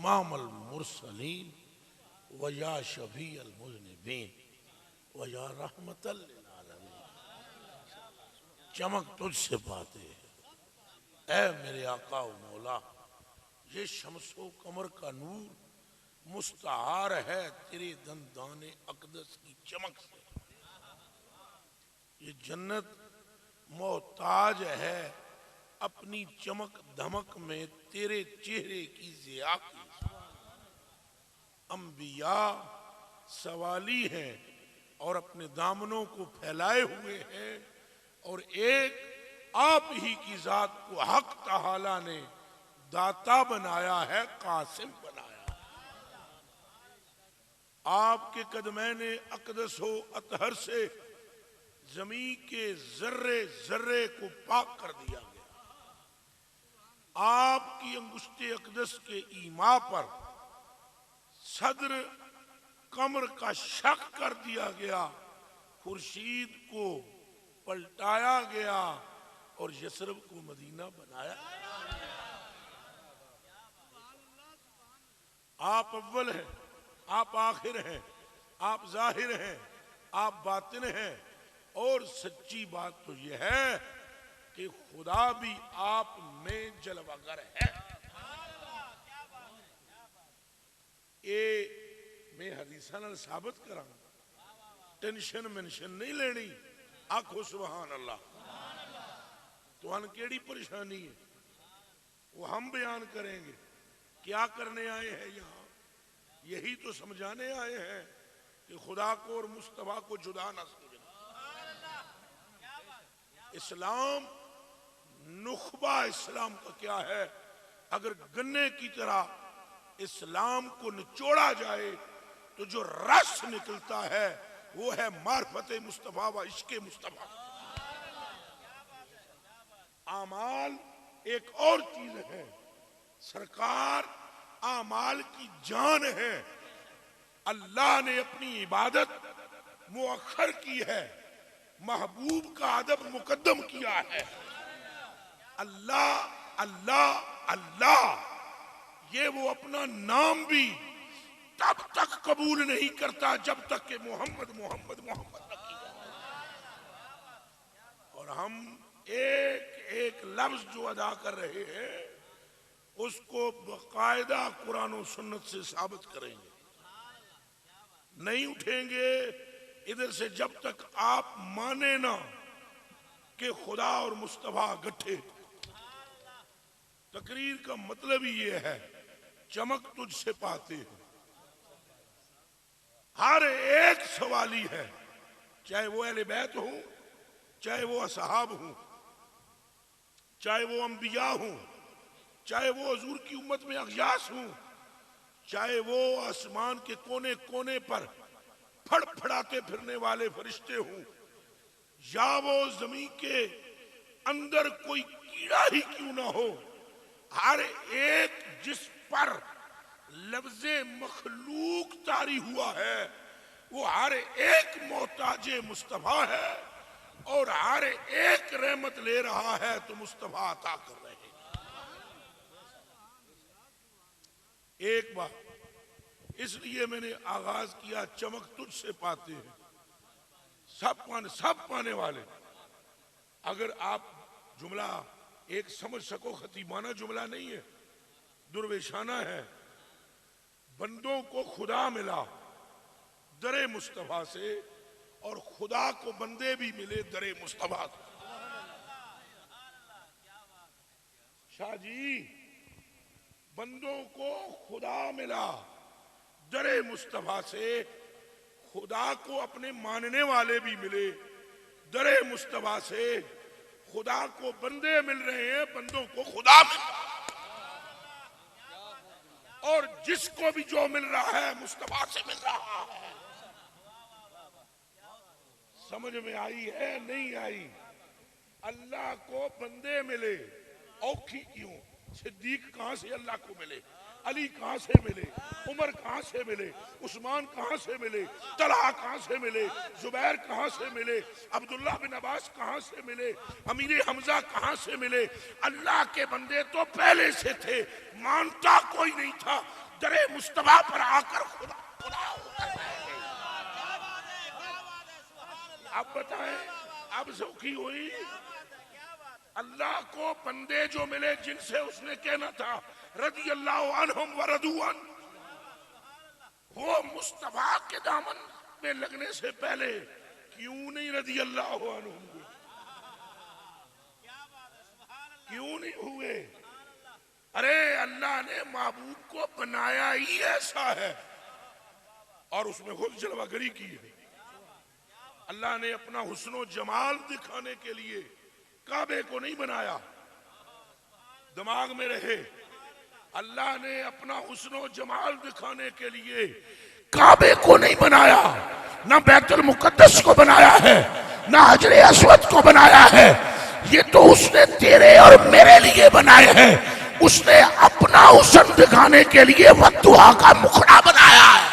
इमाम अल मुरसलीन व या शफी अल मुज़निबीन व या रहमतल लिल आलमीन। चमक तुझसे पाते हैं ऐ मेरे आका व मौला, ये शम्सो कमर का नूर मुस्तार है तेरे दंदाने अकदस की चमक से। ये जन्नत मोहताज है अपनी चमक धमक में तेरे चेहरे की ज़िया की। अंबिया सवाली हैं और अपने दामनों को फैलाए हुए हैं, और एक आप ही की जात को हक तआला ने दाता बनाया है, कासिम बनाया है। आपके कदमैने अकदस हो अतहर से जमीन के जर्रे जर्रे को पाक कर दिया गया। आपकी अंगुश्ते अकदस के ईमा पर सदर कमर का शक कर दिया गया, खुर्शीद को पलटाया गया और यसरब को मदीना बनाया। आप अव्वल हैं, आप आखिर हैं, आप जाहिर हैं, आप बातिन हैं, और सच्ची बात तो यह है कि खुदा भी आप में जलवागर है। ये मैं हदीसा नाल साबित करा, टेंशन मेंशन नहीं लेनी। आखो सुभान अल्लाह। तुहान केड़ी परेशानी है वो हम बयान करेंगे। क्या करने आए हैं यहाँ? यही तो समझाने आए हैं कि खुदा को और मुस्तफा को जुदा न समझना। इस्लाम नुखबा इस्लाम का क्या है? अगर गन्ने की तरह इस्लाम को निचोड़ा जाए तो जो रस निकलता है वो है मार्फत मुस्तफा व इश्क़ मुस्तफा। आमाल एक और चीज है, सरकार आमाल की जान है। अल्लाह ने अपनी इबादत मुअख्खर की है, महबूब का अदब मुकद्दम किया है। अल्लाह अल्लाह अल्लाह, ये वो अपना नाम भी तब तक कबूल नहीं करता जब तक कि मोहम्मद मोहम्मद मोहम्मद न किया। और हम एक एक लफ्ज जो अदा कर रहे हैं उसको बाकायदा कुरान और सुन्नत से साबित करेंगे। नहीं उठेंगे इधर से जब तक आप माने ना कि खुदा और मुस्तफा गठे। तकरीर का मतलब ही ये है, चमक तुझसे पाते हैं। हर एक सवाली है, चाहे वो अहले बैत हो, चाहे वो असहाब हो, चाहे वो अंबिया हो, चाहे वो हजूर की उम्मत में अगयास हो, चाहे वो आसमान के कोने कोने पर फड़फड़ाते फिरने वाले फरिश्ते हों, या वो जमीन के अंदर कोई कीड़ा ही क्यों ना हो, हर एक जिस पर लफ्ज़े मखलूक तारी हुआ है वो हर एक मोहताजे मुस्तफा है, और हर एक रहमत ले रहा है तो मुस्तफा अता कर रहे हैं। एक बार इसलिए मैंने आगाज किया, चमक तुझसे पाते हैं। सब पाने वाले। अगर आप जुमला एक समझ सको, खतीबाना जुमला नहीं है, दुर्वेशाना है। बंदों को खुदा मिला दरे मुस्तफा से, और खुदा को बंदे भी मिले दरे मुस्तफा से। शाह जी, बंदों को खुदा मिला दरे मुस्तफा से, खुदा को अपने मानने वाले भी मिले दरे मुस्तफा से। खुदा को बंदे मिल रहे हैं, बंदों को खुदा मिल रहा है, और जिसको भी जो मिल रहा है मुस्तफा से मिल रहा है। समझ में आई है नहीं आई? अल्लाह को बंदे मिले, औखी क्यों? सिद्दीक कहां से अल्लाह को मिले? अली कहां से मिले? उमर कहां से मिले? उस्मान कहां से मिले? तलहा कहां से मिले? जुबैर कहां से मिले? अब्दुल्लाह बिन अब्बास कहां से मिले? अमीर हमजा कहां से मिले? अल्लाह के बंदे तो पहले से थे, मानता कोई नहीं था। दरे मुस्तफा पर आकर खुदा खुदा होकर रह गई। अब बताएं, अब सौखी हुई? अल्लाह को बंदे जो मिले जिनसे उसने कहना था रज़ी अल्लाह अन्हुम व रदू अन, वो मुस्तफा के दामन में लगने से पहले क्यों नहीं रज़ी अल्लाह अन्हुम हुए? क्यों नहीं हुए? अरे अल्लाह ने महबूब को बनाया ही ऐसा है और उसमें खुद जलवागरी की है। अल्लाह ने अपना हुस्नो जमाल दिखाने के लिए काबे को नहीं बनाया, दिमाग में रहे। अल्लाह ने अपना हुस्नो जमाल दिखाने के लिए काबे को नहीं बनाया, ना बैतुल मुकद्दस को बनाया है, ना हजरे अस्वद को बनाया है। ये तो उसने तेरे और मेरे लिए बनाए हैं। उसने अपना हुस्न दिखाने के लिए वत्तुहा का मुखड़ा बनाया है।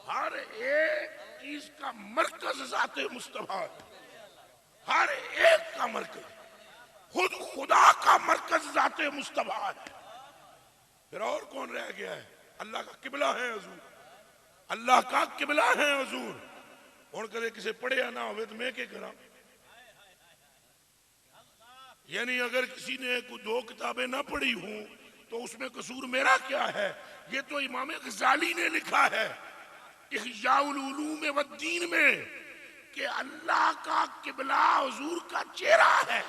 हर एक चीज का मरकज ज़ाते मुस्तफा है, हर एक का मरकज खुद खुदा का मरकज ज़ाते मुस्तफा है। फिर और कौन रह गया है? अल्लाह का किबला है हुजूर, अल्लाह का किबला है हुजूर। और कदे किसे पढ़िया ना हो तो मैं क्या करा? यानी अगर किसी ने कुछ दो किताबें ना पढ़ी हूं तो उसमें कसूर मेरा क्या है? ये तो इमाम गजाली ने लिखा है इह्याउल उलूम वद्दीन में कि अल्लाह का किबला हुजूर का चेहरा है।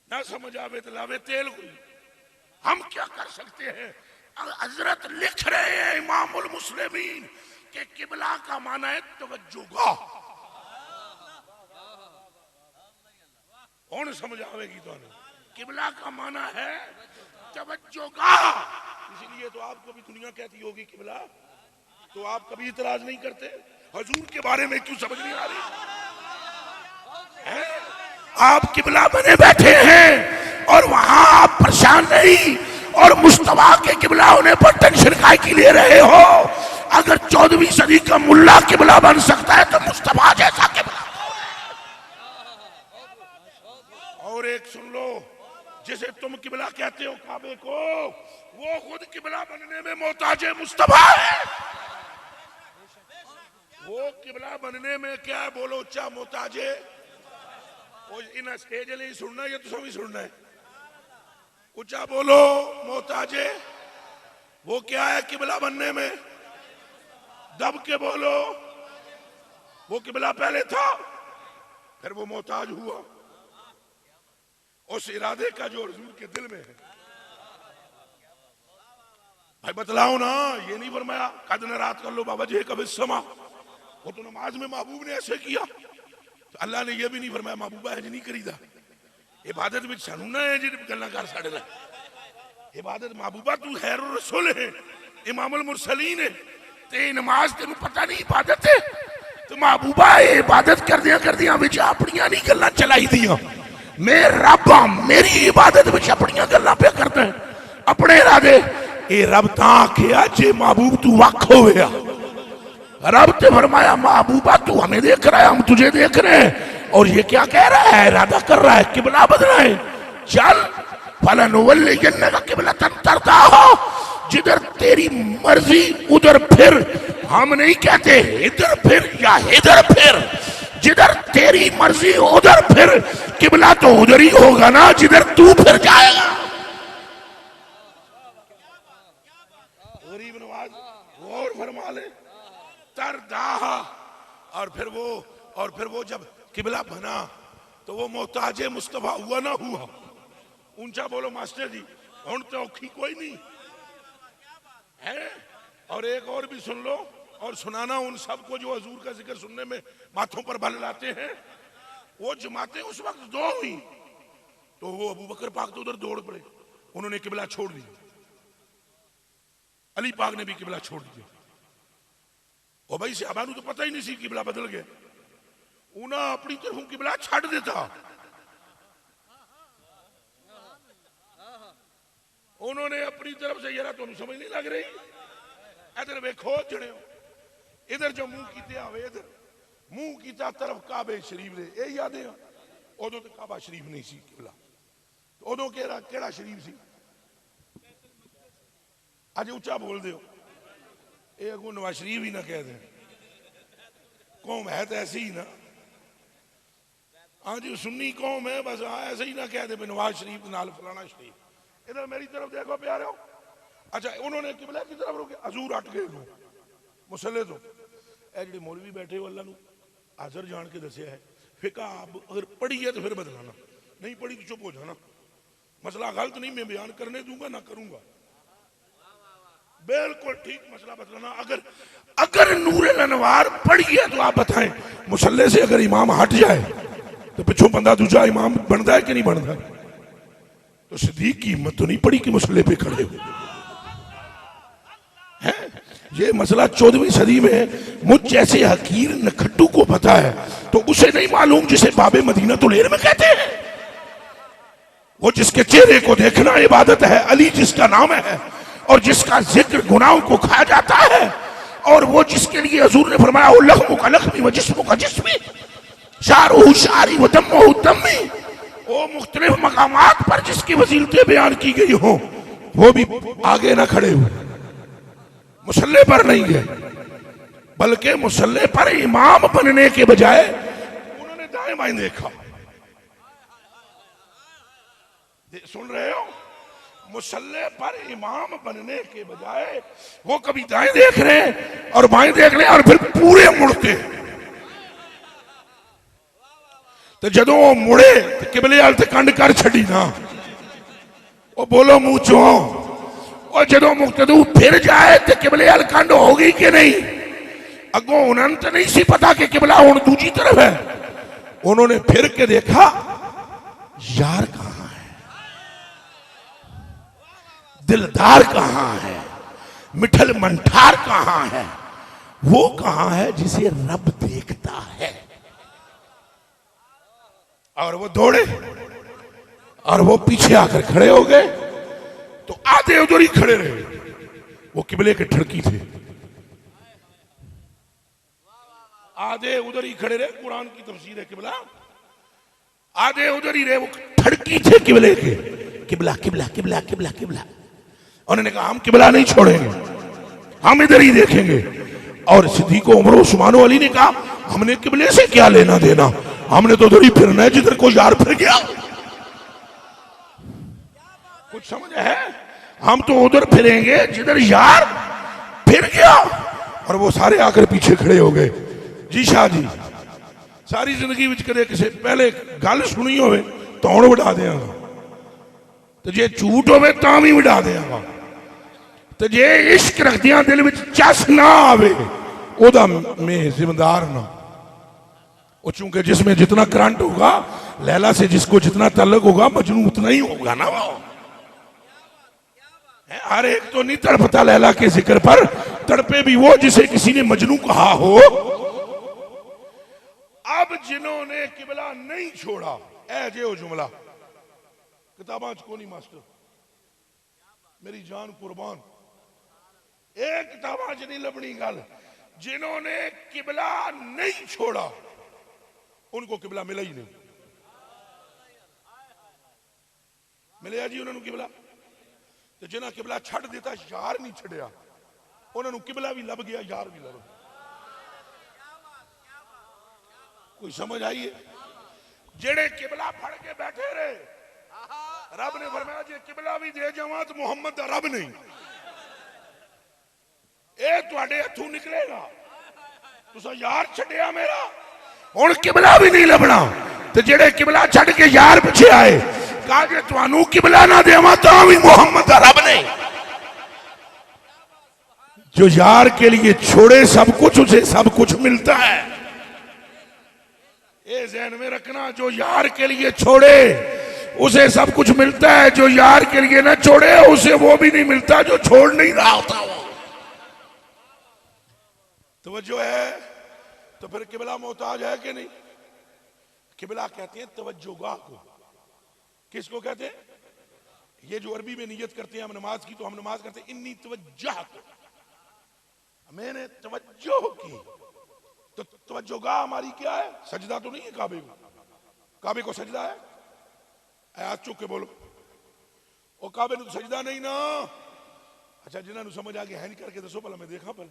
ना समझ आवे तो लावे तेल हुई। हम क्या कर सकते हैं? हजरत लिख रहे हैं इमामुल मुस्लिमीन कि किबला का माना है तवज्जोगा। कौन समझ आवेगी? तो किबला का माना है तवज्जोगा। इसलिए तो आपको भी दुनिया कहती होगी किबला, तो आप कभी इतराज नहीं करते? हुजूर के बारे में क्यों समझ नहीं आ रही है? आप किबला बने बैठे हैं और वहां आप परेशान नहीं, और मुस्तफा के किबला होने पर टेंशन काहे की ले रहे हो? अगर 14वीं सदी का मुल्ला किबला बन सकता है तो मुस्तफा जैसा किबला। और एक सुन लो, जिसे तुम किबला कहते हो काबे को, वो खुद किबला बनने में मोहताजे मुस्तफा है। वो किबला बनने में क्या है? बोलो उच्चा मोहताजे। इन स्टेज नहीं सुनना, ये तो सभी सुनना है। उच्चा बोलो मोहताजे। वो क्या है किबला बनने में? दब के बोलो। वो किबला पहले था, फिर वो मोहताज हुआ उस इरादे का जो हुजूर के दिल में है। भाई बतलाओ ना, ये नहीं फरमाया कद न रात कर लो बाबा जी कभी समा। वो तो नमाज में महबूब ने ऐसे किया, तो अल्लाह ने ये भी नहीं फरमाया महबूबा है नहीं करीदा। इबादत में सानू ना है जी गल्ला कर साढ़े ना। इबादत महबूबा तू खैर रसूल है, इमामुल मुरसलीन है, ते नमाज तेन पता नहीं इबादत है, तो महबूबा इबादत कर दिया विच अपनियां नहीं गल्लां चलाई दियां। मैं रब हां, मेरी इबादत विच अपनियां गल्लां पे करदा है अपने इरादे। ये रब तां आखिया जे महबूब तू वख होया। रब ते फरमाया महबूबा तू हमें देख रहा है, हम तुझे देख रहे हैं। और ये क्या कह रहा है? इरादा कर रहा है किबला बदलना है। चल फलनुवल्लियन्नका किबलतन तरदाहा, जिधर तेरी मर्जी उधर फिर। हम नहीं कहते इधर फिर या इधर फिर, जिधर तेरी मर्जी उधर फिर। किबला तो उधर ही होगा ना जिधर तू फिर जाएगा। गरीब नवाज गौर फरमा ले, तरदाहा। और फिर वो जब किबला बना तो वो मोहताजे मुस्तफा हुआ ना हुआ? ऊंचा बोलो मास्टर जी, हुन तो औखी कोई नहीं है। और एक और भी सुन लो, और सुनाना उन सबको जो हजूर का जिक्र सुनने में माथों पर बल लाते हैं। वो जमातें उस वक्त दो हुई, तो वो अबू बकर पाक तो उधर दौड़ पड़े, उन्होंने किबला छोड़ दिया। अली पाक ने भी किबला छोड़ दिया। और भाई सहाबा नूं तो पता ही नहीं सी किबला बदल गया। उन्हें अपनी तरफों किबला छड़ देता। उन्होंने अपनी तरफ से, यार तुम समझ नहीं लग रही, इधर वेखो जड़े इधर जो मुंह कीते आवे, इधर मुंह कीता तरफ काबे शरीफ दे, यही यादें। उदों तो काबा शरीफ नहीं सी किबला, उदों केड़ा शरीफ सी, अज उच्चा बोल दो, ये अगों नवाज शरीफ ही ना कह दें, कौम है तो ऐसी ही ना। हाँ जी सुन्नी कौम है बस, हाँ ऐसे ही ना कह दे नवाज शरीफ नाल फलाना शरीफ। इधर मेरी तरफ देखो प्यारे हो। अच्छा उन्होंने किबला की तरफ रोके, हजूर हट गए मुसले तो। ये जो मौलवी बैठे हो अल्लाह हाजर जान के दसिया है, फिका आप अगर पढ़ी है तो फिर बदलाना, नहीं पढ़ी तो चुप हो जाना। मसला गलत नहीं मैं बयान करने दूंगा ना करूंगा, बिल्कुल ठीक मसला बदलाना। अगर अगर नूर अनवार पढ़ी है तो आप बताएं, मुसल्ले से अगर इमाम हट जाए तो पिछों बंदा दूसरा इमाम बनता है कि नहीं बनता? तो सिद्दीक की हिम्मत तो नहीं पड़ी कि मुसल्ले पे खड़े हो। ये मसला 14वीं सदी में मुझ जैसे हकीर नखट्टू को पता है, तो उसे नहीं मालूम जिसे बाबे मदीना तो लेर में कहते हैं। वो जिसके चेहरे को देखना इबादत है, अली जिसका नाम है और जिसका जिक्र गुनाहों को खाया जाता है, और वो जिसके लिए हजूर ने फरमाया ओ लख्मु का लख्मी व जिस्मु का जिस्मी शारुहु शारी व दम्मुहु दम्मी, वो मुख्तलिफ मकामात पर जिसकी वजीलतें बयान की गई हो, वो भी आगे ना खड़े हुए, मुसल्ले पर नहीं गए, बल्कि मुसल्ले पर इमाम बनने के बजाय उन्होंने दाएं बाएं देखा। सुन रहे हो? मुसल्ले पर इमाम बनने के बजाय वो कभी दाएं देख रहे हैं और बाएं देख रहे हैं और फिर पूरे मुड़ते। तो जदों वो मुड़े तो किबले वाल ते कंड कर छड़ी ना, वो बोलो मुंह चो। और जदों मुक्तदू फिर जाए तो किबले वाल कंड होगी कि नहीं? अगों उन्होंने तो नहीं सी पता कि किबला हुण दूजी तरफ है। उन्होंने फिर के देखा यार कहां है, दिलदार कहां है, मिठल मंठार कहां है, वो कहां है जिसे रब देखता है। और वो दौड़े और वो पीछे आकर खड़े हो गए, तो आधे उधर ही खड़े रहे। वो किबले के ठड़की थे, आधे उधर ही खड़े रहे। कुरान की तफसीर है किबला, आधे उधर ही रहे, वो ठड़की थे किबले के। किबला किबला किबला किबला किबला। उन्होंने कहा हम किबला नहीं छोड़ेंगे, हम इधर ही देखेंगे। और सिद्दीक उमर उस्मान अली ने कहा हमने किबले से क्या लेना देना, हमने तो उधर ही फिरना है जिधर कोई यार फिर गया। कुछ समझ है? हम तो उधर फिरेंगे जिधर यार फिर गया। और वो सारे आकर पीछे खड़े हो गए। जी शाह जी सारी जिंदगी विच कदे किसी पहले गल सुनी होवे तो हुण वडा देंगा, तो जे झूठ होवे तां भी वडा देंगा, तो जे इश्क रखदियां दिल विच चस ना आवे ओदा मैं जिम्मेदार ना। वो चूंकि जिसमें जितना करंट होगा, लैला से जिसको जितना तल्लुक होगा, मजनू उतना ही होगा ना। वो हर एक तो नहीं तड़पता लैला के जिक्र पर, तड़पे भी वो जिसे किसी ने मजनू कहा हो। अब जिन्होंने किबला नहीं छोड़ा, ए जे ओ जुमला किताबां च कोनी मास्टर, मेरी जान कुर्बान, एक किताबां च नहीं लभनी गल। जिन्होंने किबला नहीं छोड़ा उनको किबला मिला ही नहीं। मिले जी उन्होंने किबला, तो जिन्हें किबला छड़ दिता यार नहीं छड़िया, उन्होंने किबला भी लभ गया, यार भी लभ। कोई समझ आई है? जेड़े किबला फड़ के बैठे रहे, रब ने फरमाया जे किबला भी दे जावां तो मुहम्मद दा रब नहीं, ए तुहाडे हथों निकलेगा। तुसा यार छड़िया मेरा, हुण किबला भी नहीं लभना। तो जेड़े किबला छड़ के यार पीछे आए, कहा जे तुहानू किबला ना देवां तां भी मुहम्मद दा रब नहीं। जो यार के लिए छोड़े सब कुछ, उसे सब कुछ मिलता है। ये ज़हन में रखना, जो यार के लिए छोड़े उसे सब कुछ मिलता है, जो यार के लिए ना छोड़े उसे वो भी नहीं मिलता जो छोड़ नहीं रहा होता। वो तवज्जो है? तो फिर किबला मोहताज है कि नहीं? किबला कहते हैं तवज्जोगाह को। किसको कहते हैं? ये जो अरबी में नियत करते हैं हम नमाज की, तो हम नमाज करते हैं इन्नी तवज्जह, मैंने तवज्जो की। तो तवज्जोगाह हमारी क्या है? सजदा तो नहीं है काबे को, काबे को सजदा है? हाथ चुक के बोलो, ओ काबे नूं सजदा नहीं ना। अच्छा जिन्होंने समझ आ गया है नहीं करके दसो भला, मैं देखा पर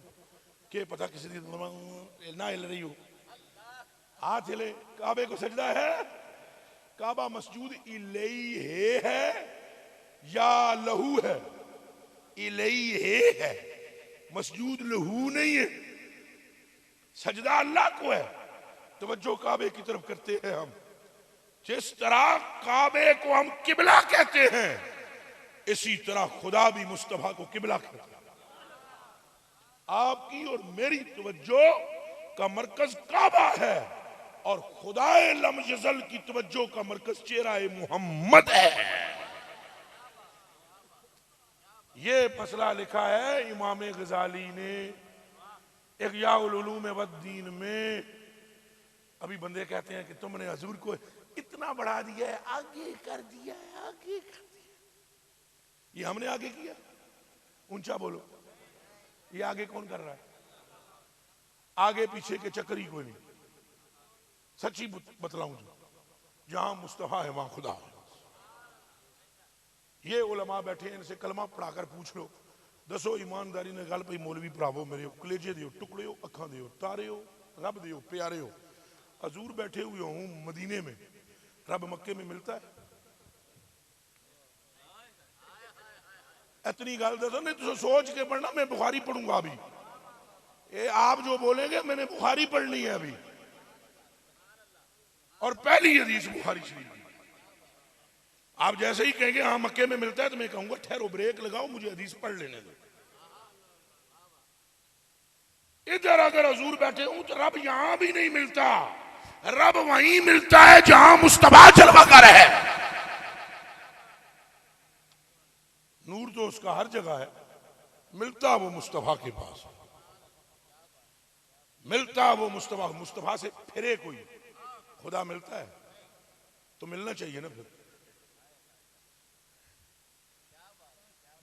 के पता किसी दी ना हिल रही हो, हाथ हिले। काबे को सजदा है? काबा मस्जूद इलैहि है या लहू है? इलैहि है, मस्जूद लहू नहीं है। सजदा अल्लाह को है, तवज्जो काबे की तरफ करते हैं हम। जिस तरह काबे को हम किबला कहते हैं, इसी तरह खुदा भी मुस्तफा को किबला कहता है। आपकी और मेरी तवज्जो का मरकज काबा है और खुदाए लम यज़ल की तवज्जो का मरकज चेहरा मोहम्मद है। ये मसला लिखा है इमाम गजाली ने इग़्याउल उलूम वद्दीन में। अभी बंदे कहते हैं कि तुमने हजूर को इतना बढ़ा दिया है, आगे कर दिया है, आगे कर दिया। ये हमने आगे किया? ऊंचा बोलो, ये आगे कौन कर रहा है? आगे पीछे के चक्कर ही कोई नहीं। सच्ची बतलाऊं जो, जहां मुस्तफा है वहां खुदा है। ये उलमा बैठे हैं, इनसे कलमा पढ़ाकर पूछ लो, दसो ईमानदारी ने गल पई मौलवी भरावो मेरे कलेजे दियो, टुकड़े हो, अखा दियो, तारे हो, रब दियो, प्यारे हो। हजूर बैठे हुए हूं मदीने में, रब मक्के में मिलता है? इतनी गल दसो, नहीं तो सोच के पढ़ना, मैं बुखारी पढ़ूंगा अभी। ये आप जो बोलेंगे मैंने बुखारी पढ़नी है अभी, और पहली हदीस बुखारी शरीफ की। आप जैसे ही कहेंगे हाँ मक्के में मिलता है, तो मैं कहूंगा ठहरो, ब्रेक लगाओ, मुझे हदीस पढ़ लेने दो। इधर अगर हजूर बैठे हूं तो रब यहां भी नहीं मिलता, रब वहीं मिलता है जहां मुस्तफा जलवागर है। नूर तो उसका हर जगह है, मिलता वो मुस्तफा के पास, मिलता वो मुस्तफा। मुस्तफा से फिरे कोई खुदा मिलता है तो मिलना चाहिए ना। फिर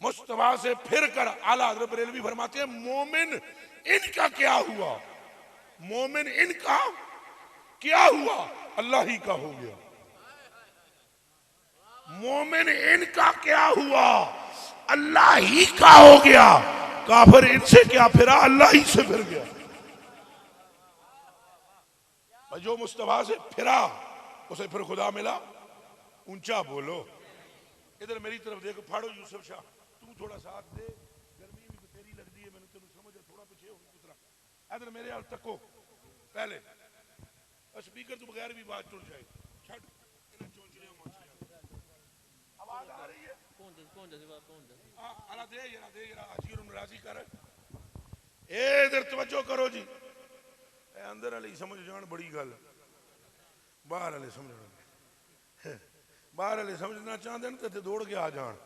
मुस्तफा से फिर कर आला हज़रत बरेलवी फरमाते हैं, मोमिन इनका क्या हुआ? मोमिन इनका क्या हुआ? अल्लाह ही का हो गया। मोमिन इनका क्या हुआ? अल्लाह ही का हो गया। काफिर इनसे क्या फिरा? अल्लाह ही से फिर गया। जो मुस्तफा से फिरा उसे फिर खुदा मिला। ऊंचा बोलो। इधर मेरी तरफ देखो, फाड़ो यूसुफ शाह, तू थोड़ा साथ दे, गर्मी भी बतेरी लगती है, मैंने तेन समझ थोड़ा पीछे हो पुत्रा। इधर मेरे हाल तको पहले, स्पीकर तो बगैर भी बात टुट जाए। छड़ इन्हें चोंचड़ियों मोचड़ियों आवाज आ रही है। कौन जैसी बात कौन जैसी आला दे जरा हाजी और नाराजी कर। ए इधर तवज्जो करो जी। अंदर वाली समझ जान बड़ी गल, बाहर वाले समझना, बाहर वाले समझना चाहते हैं तो दौड़ के आ जान।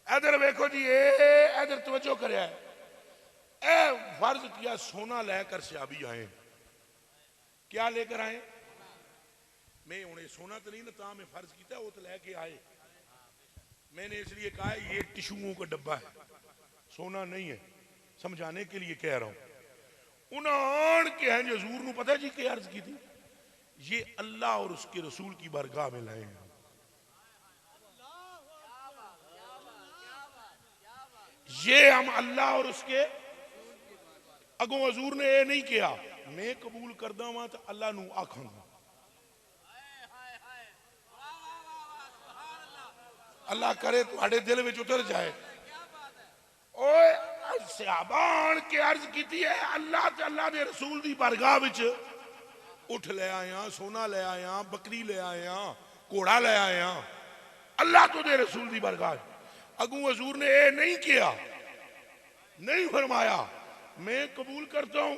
इधर देखो जी, इधर तवज्जो करे। फर्ज किया सोना लेकर सहाबी आए। क्या लेकर आए? मैं उन्हें सोना तो नहीं ना, ता मैं फर्ज किया वो तो लेके आए। मैंने इसलिए कहा ये टिश्यूओं का डब्बा है, सोना नहीं है, समझाने के लिए कह रहा हूं। उन्होंने के हैं हजूर नूं पता जी क्या अर्ज की थी? ये अल्लाह और उसके रसूल की बारगाह में लाए हैं। ये हम अल्लाह और उसके अगों हजूर ने ये नहीं किया मैं कबूल करदा वां तो अल्लाह नूं आखांगा। अल्लाह करे तुम्हारे दिल में उतर जाए। ओए सहाबान के अर्ज की है, अल्लाह ते अल्लाह दे रसूल दी बारगाह विच उठ ले आया, सोना ले आया, बकरी ले आया, घोड़ा ले आया, अल्लाह तो दे रसूल दी बारगाह। अगू हजूर ने ये नहीं किया, नहीं फरमाया मैं कबूल करता हूं,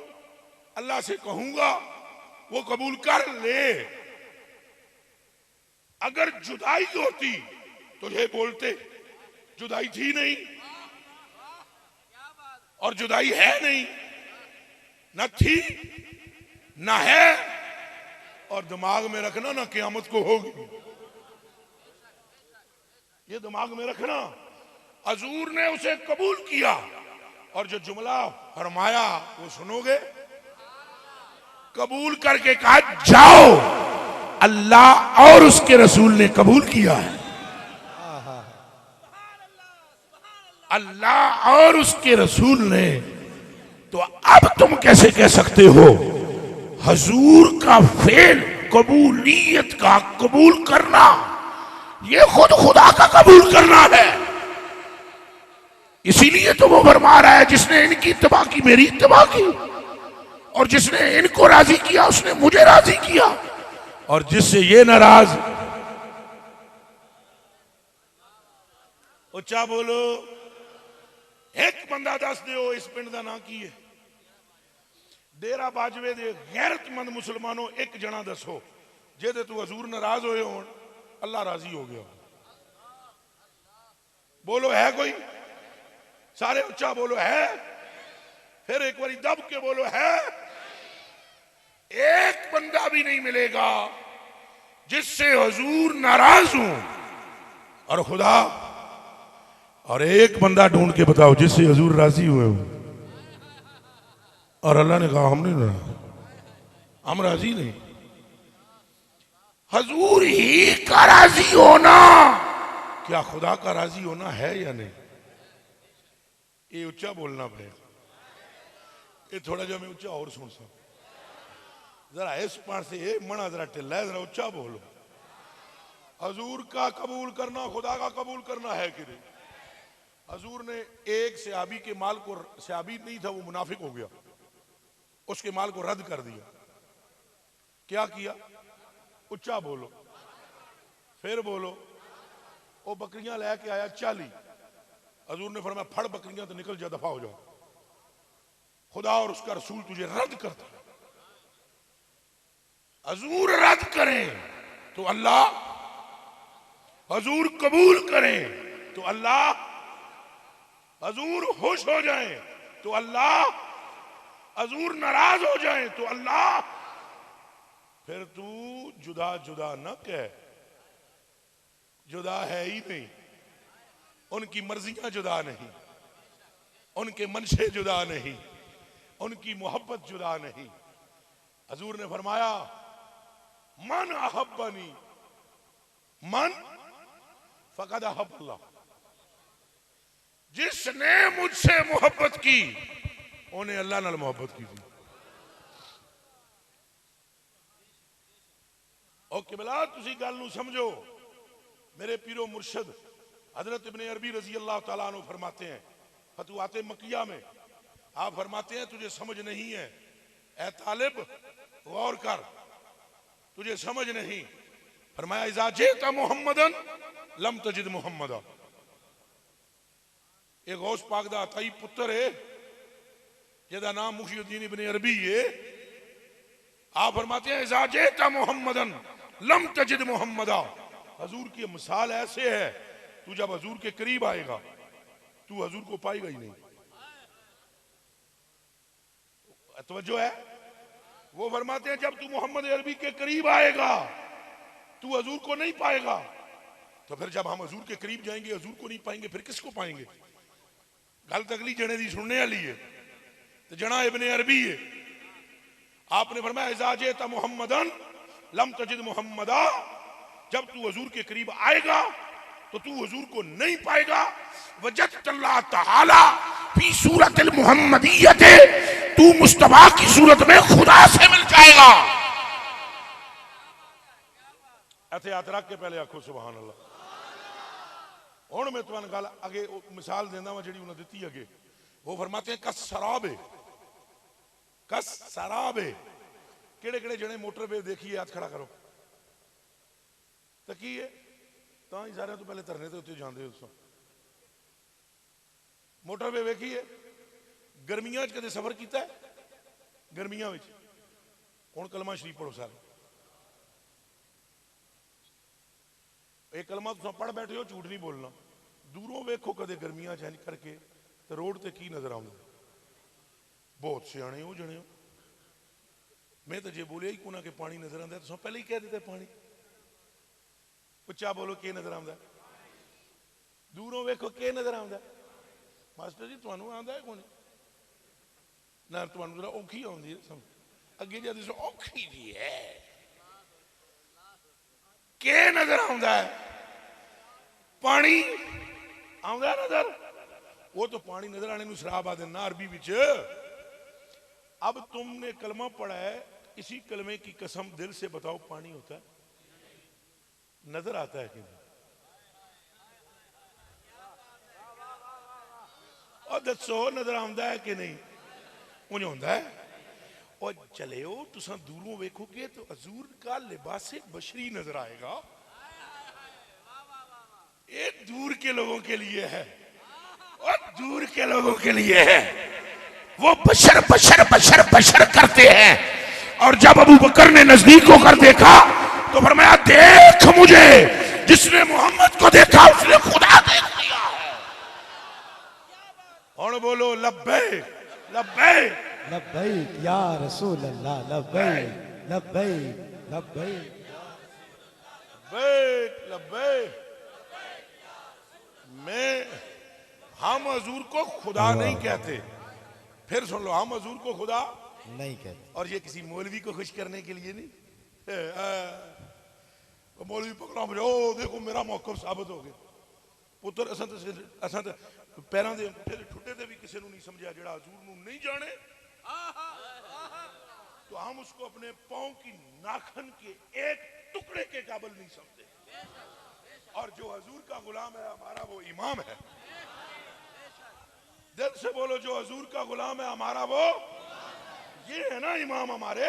अल्लाह से कहूंगा वो कबूल कर ले। अगर जुदाई होती तो ये बोलते, जुदाई थी नहीं और जुदाई है नहीं, न थी न है, और दिमाग में रखना ना क़यामत को होगी। ये दिमाग में रखना। हजूर ने उसे कबूल किया और जो जुमला फरमाया वो सुनोगे। कबूल करके कहा जाओ अल्लाह और उसके रसूल ने कबूल किया है। अल्लाह और उसके रसूल ने, तो अब तुम कैसे कह सकते हो हजूर का फेल कबूलियत का कबूल करना, ये खुद खुदा का कबूल करना है। इसीलिए तो वो फरमा रहा है जिसने इनकी इत्तबा की मेरी इत्तबा की, और जिसने इनको राजी किया उसने मुझे राजी किया, और जिससे ये नाराज, उच्चा बोलो, एक बंदा दस दो इस पिंड का ना की है, डेरा बाजवे दे गैरतमंद मुसलमानों एक जना दसो जेदे तू हजूर नाराज होए होन अल्लाह राजी हो गया। बोलो है कोई? सारे उच्चा बोलो है। फिर एक बारी दब के बोलो है। एक बंदा भी नहीं मिलेगा जिससे हजूर नाराज हूं और खुदा, और एक बंदा ढूंढ के बताओ जिससे हजूर राजी हुए हो। और अल्लाह ने कहा हम नहीं नाराज, हम राजी नहीं। हजूर ही का राजी होना, क्या खुदा का राजी होना है या नहीं? ये उच्चा बोलना पड़ेगा। ये थोड़ा जा मैं उच्चा और सुन सकूं, जरा इस पार से ये मना जरा टिल्ला है, जरा उच्चा बोलो। हजूर का कबूल करना खुदा का कबूल करना है कि नहीं? हजूर ने एक सहाबी के माल को, सहाबी नहीं था वो मुनाफिक हो गया, उसके माल को रद्द कर दिया। क्या किया? उच्चा बोलो, फिर बोलो। वो बकरियां लेके आया 40। हजूर ने फरमाया फड़ बकरियां तो निकल जा, दफा हो जाओ, खुदा और उसका रसूल तुझे रद्द करता है। हजूर रद्द करें तो अल्लाह, हजूर कबूल करें तो अल्लाह, हजूर खुश हो जाए तो अल्लाह, हजूर नाराज हो जाए तो अल्लाह। फिर तू जुदा जुदा न कह, जुदा है ही नहीं, उनकी मर्जियां जुदा नहीं, उनके मनशे जुदा नहीं, उनकी मोहब्बत जुदा नहीं। हजूर ने फरमाया मन अहब्बनी मन फकद अहब अल्लाह, जिसने मुझसे मोहब्बत की उन्हें अल्लाह नाल मोहब्बत की थी। ओके बला तुसी गल नूं समझो। मेरे पीरो मुर्शद हजरत इब्ने अरबी रजी अल्लाह तआला अन्हु फरमाते हैं फतुआते मकिया में, आप फरमाते हैं तुझे समझ नहीं है ए तालिब, गौर कर, तुझे समझ नहीं। फरमाया इज़ा जेता मुहम्मदन लम तजिद मुहम्मदा। एक गौस पाक दा अताई पुत्र है जिहदा नाम मुहय्यिद्दीन इब्ने अरबी है। आप फरमाते हैं इज़ा जेता मुहम्मदन लम तजिद मुहम्मदा। हजूर की मिसाल ऐसे है, तू जब हजूर के करीब आएगा तू हजूर को पाएगा ही नहीं। तवज्जो है? वो फरमाते हैं जब तू मोहम्मद अरबी के करीब आएगा तू हजूर को नहीं पाएगा। तो फिर जब हम हजूर के करीब जाएंगे हजूर को नहीं पाएंगे फिर किसको पाएंगे? गल तगली जने दी सुनने वाली है। तो जना इब्ने अरबी है, आपने फरमाया इज़ा जेता मुहम्मदन लम तजिद मुहम्मदा, जब तू हजूर के करीब आएगा तो तू हजूर को नहीं पाएगा। वजदतल्लाह तआला फी सूरतिल मुहम्मदिय्यत, तू मुस्तफा की सूरत में खुदा से मिल जाएगा। ऐसे हाथ रख के पहले आखो सुभान अल्लाह। हुण मैं तुहानू गल अगे मिसाल देना वा जिहड़ी उन्हें दित्ती अगे। वो फरमाते हैं कस सराबे, कस सराबे। केड़े केड़े जने मोटरवे देखिए हाथ खड़ा करो तो की है, तो ही सारे तो पहले धरने के उत्ते जाते हो। मोटरवे वेखिए, गर्मियां कदे सफर किया है? गर्मियां हुण कलमा शरीफ पढ़ो सारे। एक कलमा तुम पढ़ बैठे हो, झूठ नहीं बोलना। दूरों वेखो कदे गर्मियां चेंज करके तो रोड ते की नजर आउंदा? बहुत सियाने हो जने हो। मैं तो जे बोलिया ही कोना के पानी नजर आता तो पहले ही कह देते पानी। उच्चा बोलो के नजर आता? दूरों वेखो के नजर आता? मास्टर जी तुहानू आंदा है कौन ना? तुहानू जरा औखी आउंदी है समझ, अगे जद औखी जी है। के नजर आउंदा है? पानी आउंदा नजर? वो तो पानी नजर आने को शराब आदि ना अरबी विच। अब तुमने कलमा पढ़ा है, इसी कलमे की कसम दिल से बताओ, पानी होता है? नजर आता है कि नहीं? और दसो नजर आंदा है कि नहीं? उंज होंदा है। और चले हो तुसा दूरों वेखोगे तो हजूर का लिबास बशरी नजर आएगा। ये दूर के लोगों के लिए है, और दूर के लोगों के लिए है। वो बशर बशर बशर बशर करते हैं। और जब अबू बकर ने नजदीक होकर देखा तो फरमाया, देख मुझे, जिसने मोहम्मद को देखा उसने खुदा देख लिया है। और बोलो लब्बैक लब्बैक लब्बैक या रसूल अल्लाह, लब्बैक लब्बैक लब्बैक लब्बैक लब्बैक। हम हजूर को खुदा नहीं कहते। फिर सुन लो, हम हजूर को खुदा नहीं कहते। और ये किसी मौलवी को खुश करने के लिए नहीं। मौलवी पकड़ा मुझे, ओ देखो मेरा मौकफ साबित हो गया। पुत्र असा तो पैरों के ठुटे से भी किसी को नहीं समझा जड़ा हजूर नूं नहीं जाने। तो हम उसको अपने पांव की नाखन के एक टुकड़े के काबिल नहीं समझते। और जो हजूर का गुलाम है हमारा वो इमाम है। दिल से बोलो, जो हजूर का गुलाम है हमारा वो ये है ना इमाम हमारे।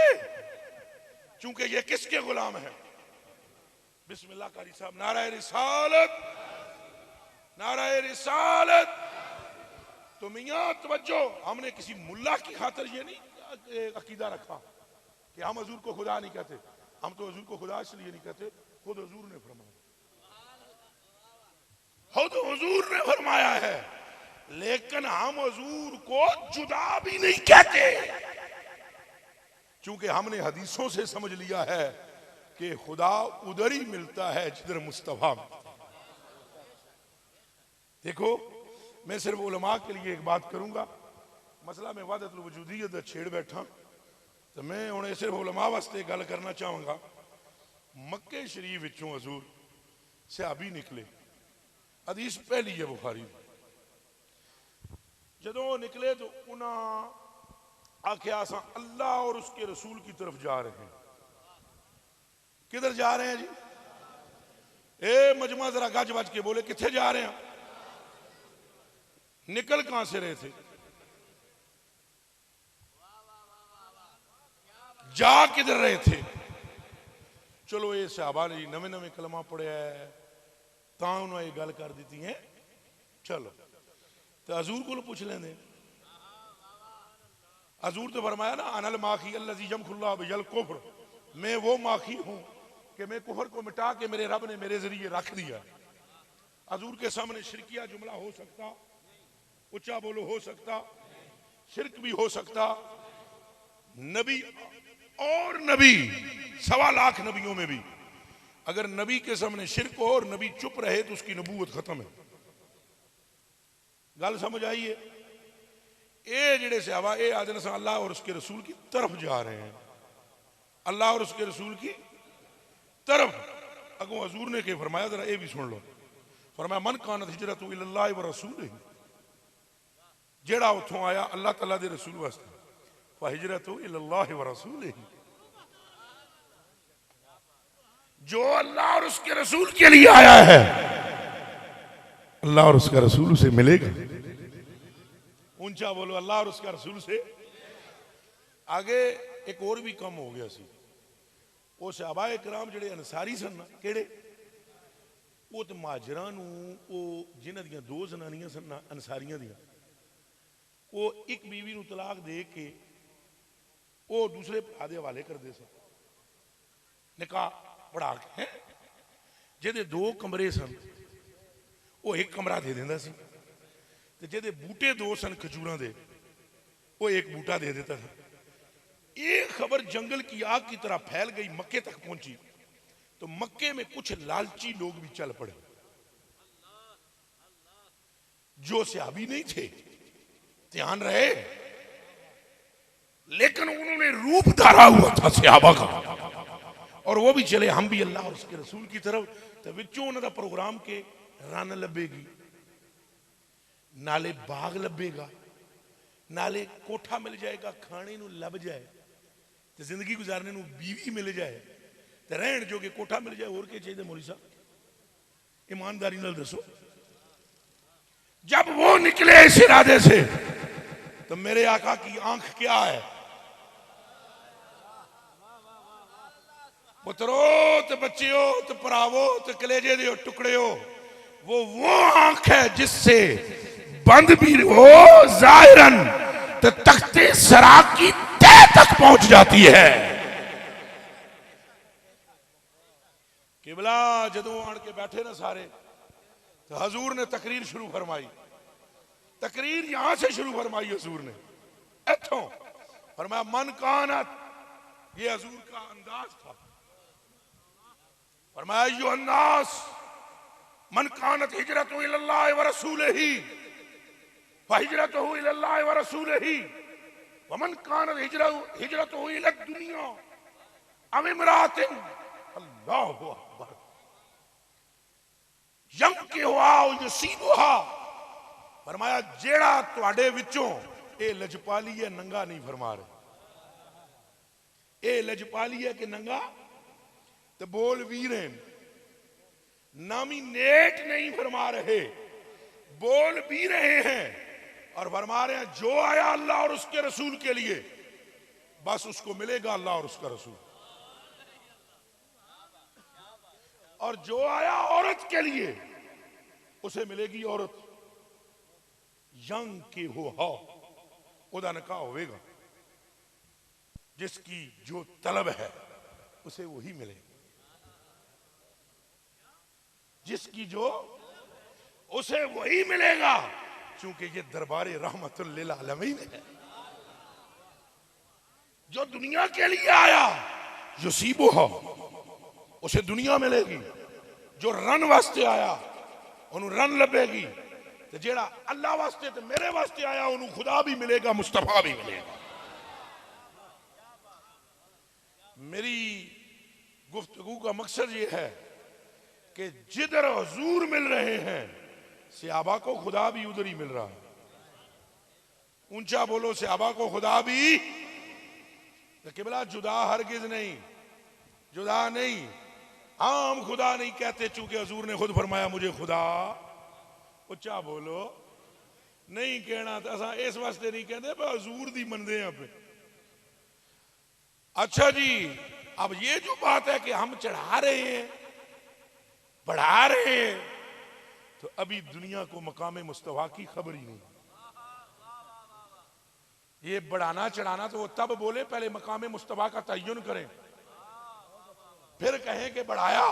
चूंकि ये किसके गुलाम है? बिस्मिल्लाह कारी साहब, नाराए रिसालत नाराए रिसालत। तो मियां तवज्जो, हमने किसी मुल्ला की खातिर ये नहीं अकीदा रखा कि हम हजूर को खुदा नहीं कहते। हम तो हजूर को खुदा इसलिए नहीं कहते, खुद हजूर ने फरमाया, खुद हजूर ने फरमाया है। लेकिन हम हजूर को जुदा भी नहीं कहते, क्योंकि हमने हदीसों से समझ लिया है कि खुदा उधर ही मिलता है जिधर मुस्तफा मिलता है। देखो, मैं सिर्फ उलमा के लिए एक बात करूंगा। मसला मैं वादतुल वजूदियत छेड़ बैठा, तो मैं उन्हें सिर्फ उलमा वास्ते गल करना चाहूंगा। मक्के शरीफ विचों हजूर सहाबी निकले। हदीस पहली है बुखारी। जदों निकले तो उन्हें आख्या असां अल्लाह और उसके रसूल की तरफ जा रहे हैं। किधर जा रहे हैं जी? ए मजमा जरा गज बज के बोले, किथे जा रहे हैं? निकल कहां से रहे थे? जा किधर रहे थे? चलो ये सहाबा ने नवे नवे कलमा पढ़िया है, ता उन्होंने गल कर दी है। चलो तो हजूर को पूछ लेंगे। हजूर तो फरमाया ना, अनल माखी अल्लज़ी यमखुल्लाह बिल कुफ्र, मैं वो माखी हूं कि मैं कुफर को मिटा के मेरे रब ने मेरे जरिए रख दिया। हजूर के सामने शिरकिया जुमला हो सकता? ऊंचा बोलो, हो सकता? शिरक भी हो सकता। नबी और नबी 1.25 लाख नबियों में भी अगर नबी के सामने शिरक हो और नबी चुप रहे तो उसकी नबूवत खत्म है। गल समझ आई है? ये जेड़े सहाबा ये आदन से अल्लाह और उसके रसूल की तरफ जा रहे हैं। अल्लाह और उसके रसूल की तरफ। अगों हजूर ने क्या फरमाया, जरा ये भी सुन लो। फरमाया, मन कानत हिजरतु इल्लल्लाहि व रसूलिही, जेड़ा उथों आया अल्लाह तआला दे रसूल वास्ते, फहिजरतु इल्लल्लाहि व रसूलिही, जो अल्लाह और उसके रसूल के लिए आया है अल्लाह और उसका रसूल उसे मिलेगा। ऊंचा बोलो, अल्लाह और उसका रसूल से। आगे एक और भी कम हो गया सी। वो सहाबाए किराम जेड़े अंसारी सन, केड़े? वो तो महाजरां नूं, वो जिन्हां दियां 2 जनानियां सन अंसारियां दियां, वो एक बीवी नूं तलाक दे के वो दूसरे भरा दे हवाले करदे सन। निकाह पढ़ा के जेदे 2 कमरे सन वो 1 कमरा दे देंदा सी, ते जेदे बूटे 2 सन खजूरां दे वो 1 बूटा दे देता था। ये खबर जंगल की आग की तरह फैल गई, मक्के तक पहुंची। तो मक्के में कुछ लालची लोग भी चल पड़े जो सहाबी नहीं थे, ध्यान रहे, लेकिन उन्होंने रूप धारा हुआ था सहाबा का। और वो भी चले हम भी अल्लाह और उसके रसूल की तरफ, तो विचों उन्होंने प्रोग्राम के रन लभेगी, नाले बाग लभेगा, नाले कोठा मिल जाएगा, खाने नू लभ जाए, तो जिंदगी गुजारने नू बीवी मिल जाए, तो रहन जोगे कोठा मिल जाए, और क्या चाहिए मौली साहब? ईमानदारी नाल दसो। जब वो निकले इस इरादे से, तो मेरे आका की आंख क्या है? पुत्रो तो बच्चियो तो भरावो तो कलेजे दे टुकड़े हो, वो आंख है जिससे बंद भी हो जाहिरन तो तख्ते सरा की तह तक पहुंच जाती है। किबला जदों आन के बैठे ना सारे, तो हजूर ने तकरीर शुरू फरमाई। तकरीर यहां से शुरू फरमाई हजूर ने, इथों फरमाया मन कानत, ये हजूर का अंदाज था। फरमाया अय्युहन्नास मन कानत हिजरतु इलल्लाहि व रसूलिही व हिजरतुहु इलल्लाहि व रसूलिही व मन कानत हिजरतुहु इला दुनिया अव इमरातिन, अल्लाहु अकबर, यंकिहुहा युसीबुहा। फरमाया जेड़ा तुहाडे विचों ए लजपाली है नंगा नहीं फरमा रहे, ए लजपाली है कि नंगा, तो बोल भी रहे, नॉमिनेट नहीं फरमा रहे, बोल भी रहे हैं, और फरमा रहे हैं जो आया अल्लाह और उसके रसूल के लिए बस उसको मिलेगा अल्लाह और उसका रसूल, और जो आया औरत के लिए उसे मिलेगी औरत। यंग के हो ओदा निकाह होगा, जिसकी जो तलब है उसे वही मिलेगा, जिसकी जो उसे वही मिलेगा, क्योंकि ये दरबार रहमतुल लिल आलमीन है। जो दुनिया के लिए आया युसीबु हो, उसे दुनिया मिलेगी, जो रन वास्ते आया उन्हें रन लभेगी, तो जेड़ा अल्लाह वास्ते तो मेरे वास्ते आया उन्हें खुदा भी मिलेगा, मुस्तफा भी मिलेगा। मेरी गुफ्तगू का मकसद ये है कि जिधर हुजूर मिल रहे हैं सहाबा को खुदा भी उधर ही मिल रहा है। ऊंचा बोलो सहाबा को खुदा भी, तो किबला जुदा हरगिज नहीं, जुदा नहीं, आम खुदा नहीं कहते, चूंकि हुजूर ने खुद फरमाया मुझे खुदा, ऊंचा बोलो, नहीं कहना तो असा इस वास्ते नहीं कहते हुजूर दी मनदे हैं पे। अच्छा जी, अब ये जो बात है कि हम चढ़ा रहे हैं बढ़ा रहे हैं, तो अभी दुनिया को मकाम मुस्तफा की खबर ही नहीं। ये बढ़ाना चढ़ाना तो वो तब बोले पहले मकाम मुस्तफा का तय्युन करें, फिर कहें कि बढ़ाया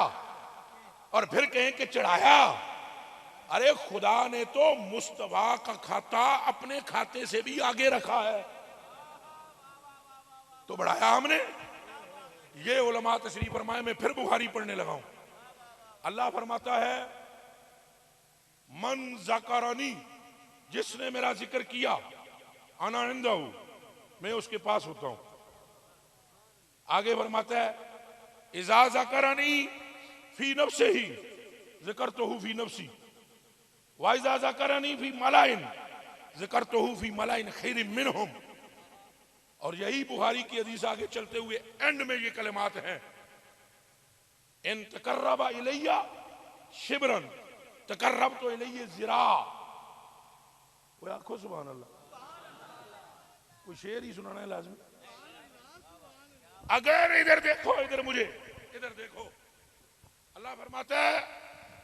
और फिर कहें कि चढ़ाया। अरे खुदा ने तो मुस्तफा का खाता अपने खाते से भी आगे रखा है, तो बढ़ाया हमने। ये उलमा तशरीफ फरमाए, मैं फिर बुखारी पढ़ने लगा हूं। अल्लाह फरमाता है मन ज़करनी, जिसने मेरा जिक्र किया, अना इंदहु, मैं उसके पास होता हूं। आगे फरमाता है इज़ा ज़करनी फी नफ्सिही ज़करतहु फी नफ्सी व इज़ा ज़करनी फी मलाइन ज़करतहु फी मलाइन खैरिम मिनहुम। और यही बुखारी की हदीस आगे चलते हुए एंड में ये कलिमात हैं, इन तकर्रबा इलैया शिबरन तकर्रबतु इलैहि ज़िरा। कोई आखो सुभान अल्लाह, कोई शेर ही सुनाना है लाजमी। अगर इधर देखो, इधर मुझे इधर देखो, अल्लाह फरमाता है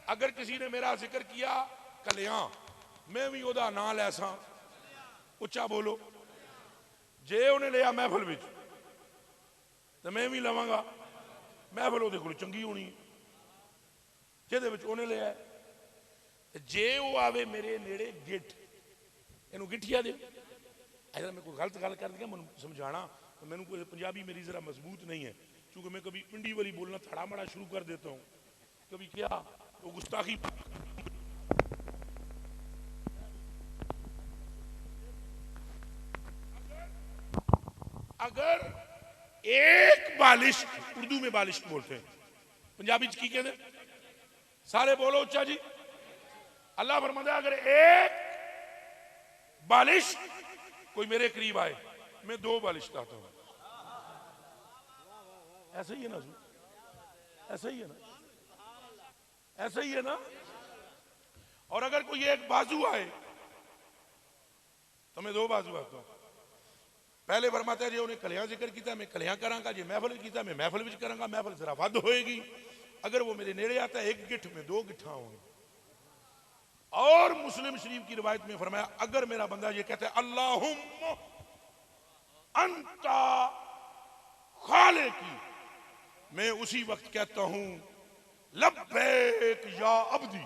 अगर किसी ने मेरा जिक्र किया कलियां, मैं भी ओदा नाम लैसा, उच्चा बोलो, जे उन्हें लिया महफिल विच तो मैं भी लवांगा, महफिल ओदे कोल चंगी होनी जिहदे विच उन्हें लिया। जे वो आवे मेरे नेड़े गिठ, इनू गिठिया दे। अगर मैं कोई गलत गल कर दिया मैं समझाना, तो मैंने कोई पंजाबी मेरी जरा मजबूत नहीं है, क्योंकि मैं कभी पिंडी वाली बोलना थड़ा मड़ा शुरू कर देता हूँ, कभी क्या तो गुस्ताखी। अगर एक बालिश, उर्दू में बालिश बोलते हैं, पंजाबी की कहते सारे बोलो उच्चा जी। अल्लाह फरमाता है अगर एक बालिश कोई मेरे करीब आए मैं 2 बालिश लाता हूं। ऐसा ही है ना, ऐसा ही है ना, ऐसा ही है ना। और अगर कोई एक बाजू आए तो मैं 2 बाजू आता हूं। पहले फरमाता है जी उन्हें कलियां जिक्र किया मैं कलियां करांगा, जी महफिल किया मैं महफिल विच करांगा, महफिल जरा वध होएगी। अगर वो मेरे नेड़े आता है 1 गिठ में 2 गिठा होंगे। और मुस्लिम शरीफ की रिवायत में फरमाया अगर मेरा बंदा ये कहता है अल्लाहुम्मा अंता खालिकी, मैं उसी वक्त कहता हूं लब्बैक या अब्दी।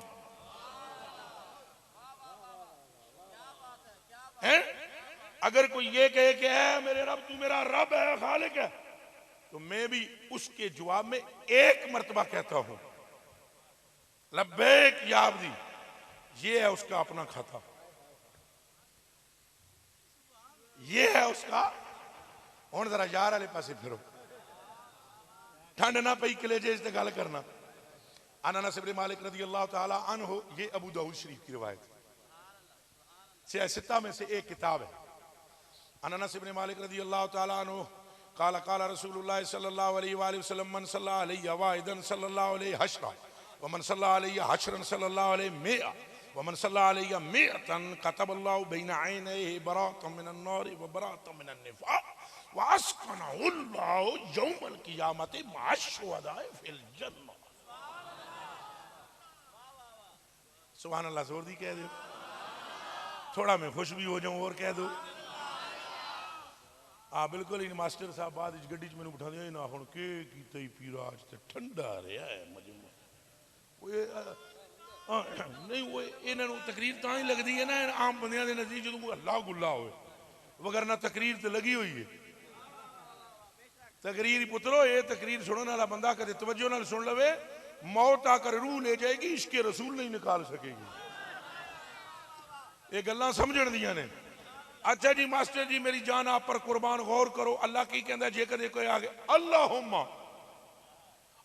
है अगर कोई ये कहे कि है मेरे रब तू मेरा रब है खालिक है, तो मैं भी उसके जवाब में 1 मर्तबा कहता हूं लब्बैक या अब्दी। ये है उसका अपना खाता, ये है उसका। हुण जरा यार वाले पासे फिरो, ठंड ना पई कलेजे से गल करना। अनस इब्न मालिक रज़ी अल्लाह तआला अन्हु, ये अबू दाऊद शरीफ की रिवायत सित्ता में से एक किताब है। अनस इब्न मालिक रज़ी अल्लाह तआला अन्हु काला काला रसूलुल्लाह सल्लल्लाहु अलैहि वसल्लम मन सल्ला अलैहि वाहिदन सल्लल्लाहु अलैहि हशरा व मन सल्ला अलैहि हशरन सल्लल्लाहु अलैहि मिआ व मन सल्ला अलैहि मिअतन कतबल्लाहु बैना ऐनैहि बराअतन मिनन नार व बराअतन मिनन निफाक व अस्कनहुल्लाहु यौमल क़ियामति मअश शुहदाए फिल जन्नह। सुभान अल्लाह, जोर दी कह दो, थोड़ा मैं खुश भी हो जाऊं और कह दो। हाँ बिल्कुल ही मास्टर साहब बाद गड्डी च मैनू बिठा दिया ना हुण के कीता ही पीरा अज ते ठंडा रहा है मजमा। नहीं वो इन्हों तकरीर तां ही लगती है ना आम बंदियां दे नज़दीक जो हल्ला गुल्ला हो, वगरना तकरीर तो लगी हुई है। तकरीर ही पुत्रो, ये तकरीर सुनने वाला बंदा कदे तवज्जो नाल सुन लवे मौत आकर रूह ले जाएगी, इश्के रसूल नहीं निकाल सकेगी। ये गल्लां समझण दियां ने। अच्छा जी मास्टर जी मेरी जान आप पर कुर्बान, गौर करो अल्लाह की कहता जे कदे कोई आ गया अल्लाहुम्मा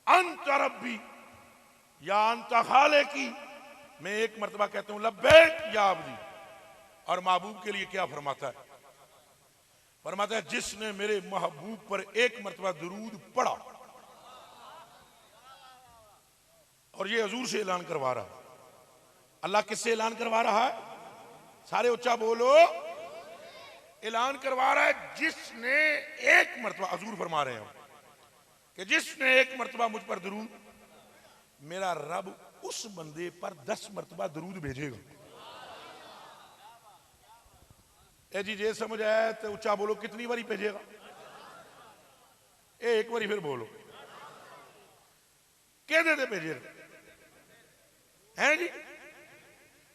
अंता रब्बी या अंता खालिकी, मैं 1 मर्तबा कहता हूं लब्बैक या अब्दी। और महबूब के लिए क्या फरमाता है? फरमाता है जिसने मेरे महबूब पर 1 मर्तबा दुरूद पढ़ा, और ये हजूर से ऐलान करवा रहा है। अल्लाह किससे ऐलान करवा रहा है? सारे उच्चा बोलो। ऐलान करवा रहा है जिसने 1 मर्तबा, हजूर फरमा रहे हैं कि जिसने 1 मर्तबा मुझ पर दुरूद, मेरा रब उस बंदे पर 10 मर्तबा दुरूद भेजेगा। ए जी जे समझ आया तो उच्चा बोलो कितनी बारी भेजेगा? 1 बारी फिर बोलो कहदे ते भेजेगा है जी।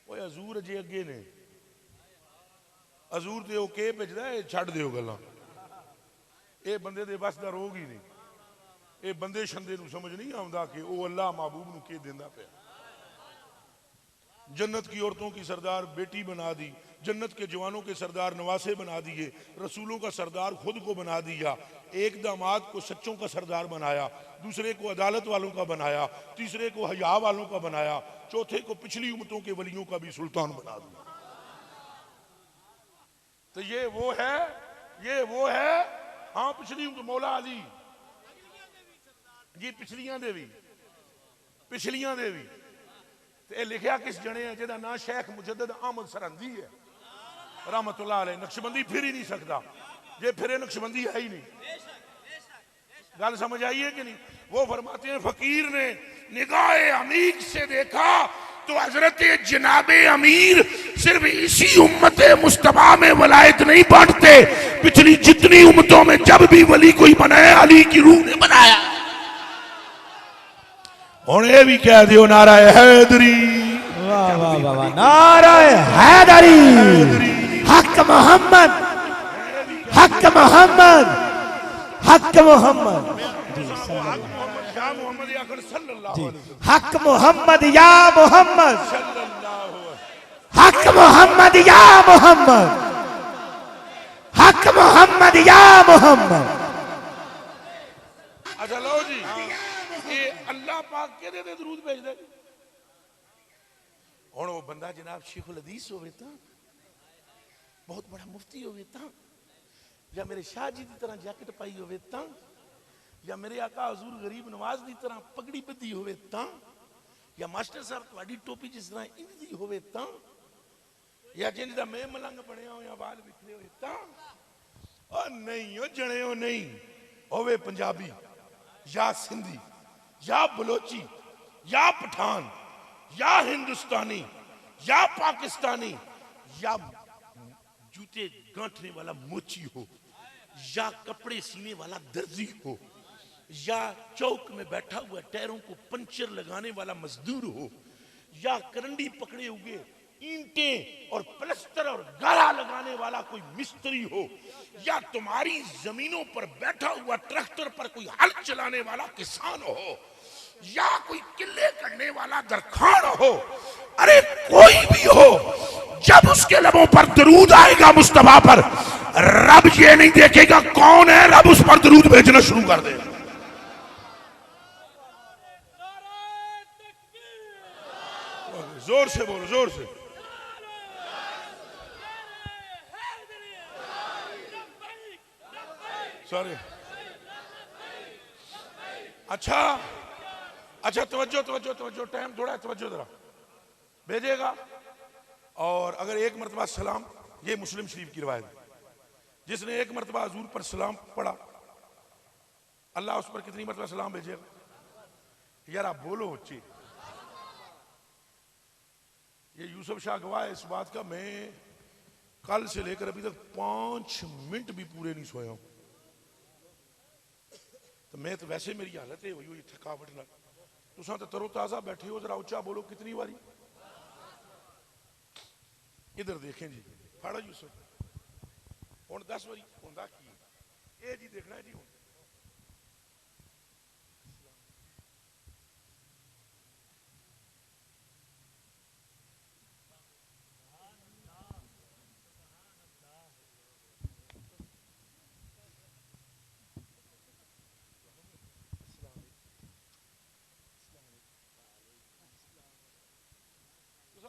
वो हजूर अजे अगे ने, हजूर तो के भेजदा है छड़ दिओ गल्लां, ये बंदे दे बस दा रोग ही नहीं। ये बंदे शंदे नूं समझ नहीं आउंदा कि वो अल्लाह महबूब नूं के देंदा पिया। जन्नत की औरतों की सरदार बेटी बना दी, जन्नत के जवानों के सरदार नवासे बना दिए, रसूलों का सरदार खुद को बना दिया, एक दामाद को सच्चों का सरदार बनाया, दूसरे को अदालत वालों का बनाया, तीसरे को हया वालों का बनाया, चौथे को पिछली उम्मतों के वलियों का भी सुल्तान बना दिया। तो ये वो है हाँ पिछली उम्मत मौला अली जी, पिछलियां दे भी लिखिया किस जने है जिहदा नाम शेख मुजद्दद अहमद सरहंदी है रहमतुल्लाह अलैह। नक्शबंदी फिर ही नहीं सकता, जे फिरे नक्शबंदी है ही नहीं। गल समझ आई है कि नहीं? वो फरमाते हैं फकीर ने निगाहे अमीर से देखा तो हजरत जनाबे अमीर सिर्फ इसी उम्मत मुस्तफा में वलायत नहीं बांटते, पिछली जितनी उम्मतों में जब भी वली कोई बनाया अली की रूह ने बनाया। हुण ये भी कह दियो नाराए हैदरी, वाह वाह वाह वाह, नाराए हैदरी, हक मोहम्मद, हक मोहम्मद, हक मोहम्मद, हक मोहम्मद या मोहम्मद, हक मोहम्मद या मोहम्मद, हक मोहम्मद या मोहम्मद। अच्छा लो जी, ये अल्लाह पाक के दे दरूद भेज दे। हुण वो बंदा जनाब शेखुल हदीस होवे तां, बहुत बड़ा मुफ्ती होवे तां, या मेरे शाह जी की तरह जैकेट पाई होवे तां, या मेरे आका हजूर गरीब नवाज की तरह पगड़ी बधी होवे तां, या मास्टर साहब तुम्हारी टोपी जिस तरह इंज दी होवे तां, या जिंज दा मैं मलंग बनया हो या बाल बिखरे होए तां। और नहीं हो जने हो नहीं होवे पंजाबी या सिंधी या बलोची या पठान या हिंदुस्तानी या पाकिस्तानी या जूते गांठने वाला मोची हो या कपड़े सीने वाला दर्जी हो या चौक में बैठा हुआ टायरों को पंचर लगाने वाला मजदूर हो या करंडी पकड़े हुए ईंटें और प्लास्टर और गाला लगाने वाला कोई मिस्त्री हो या तुम्हारी जमीनों पर बैठा हुआ ट्रैक्टर पर कोई हल चलाने वाला किसान हो या कोई किले करने वाला दरखान हो, अरे कोई भी हो, जब उसके लबों पर दरूद आएगा मुस्तफा पर, रब ये नहीं देखेगा कौन है, रब उस पर दरूद भेजना शुरू कर दे। जोर से बोलो, जोर से। सॉरी, अच्छा अच्छा, तवज्जो तवज्जो तवज्जो, टाइम थोड़ा है, तवज्जो जरा भेजेगा। और अगर एक मरतबा सलाम, ये मुस्लिम शरीफ की रिवायत, जिसने एक मरतबा हजूर पर सलाम पढ़ा, अल्लाह उस पर कितनी मरतबा सलाम भेजेगा? यार आप बोलो बच्चे। ये यूसुफ शाह गवाह है इस बात का, मैं कल से लेकर अभी तक 5 मिनट भी पूरे नहीं सोया हूं। तो मैं तो वैसे मेरी हालत है वही थकावट ना, तुसा तो तरोताजा बैठे हो, जरा उच्चा बोलो कितनी बारी। इधर देखें जी, फाड़ा यूसुफ हुण 10 बारी होंदा की ये जी देखना है जी। हुण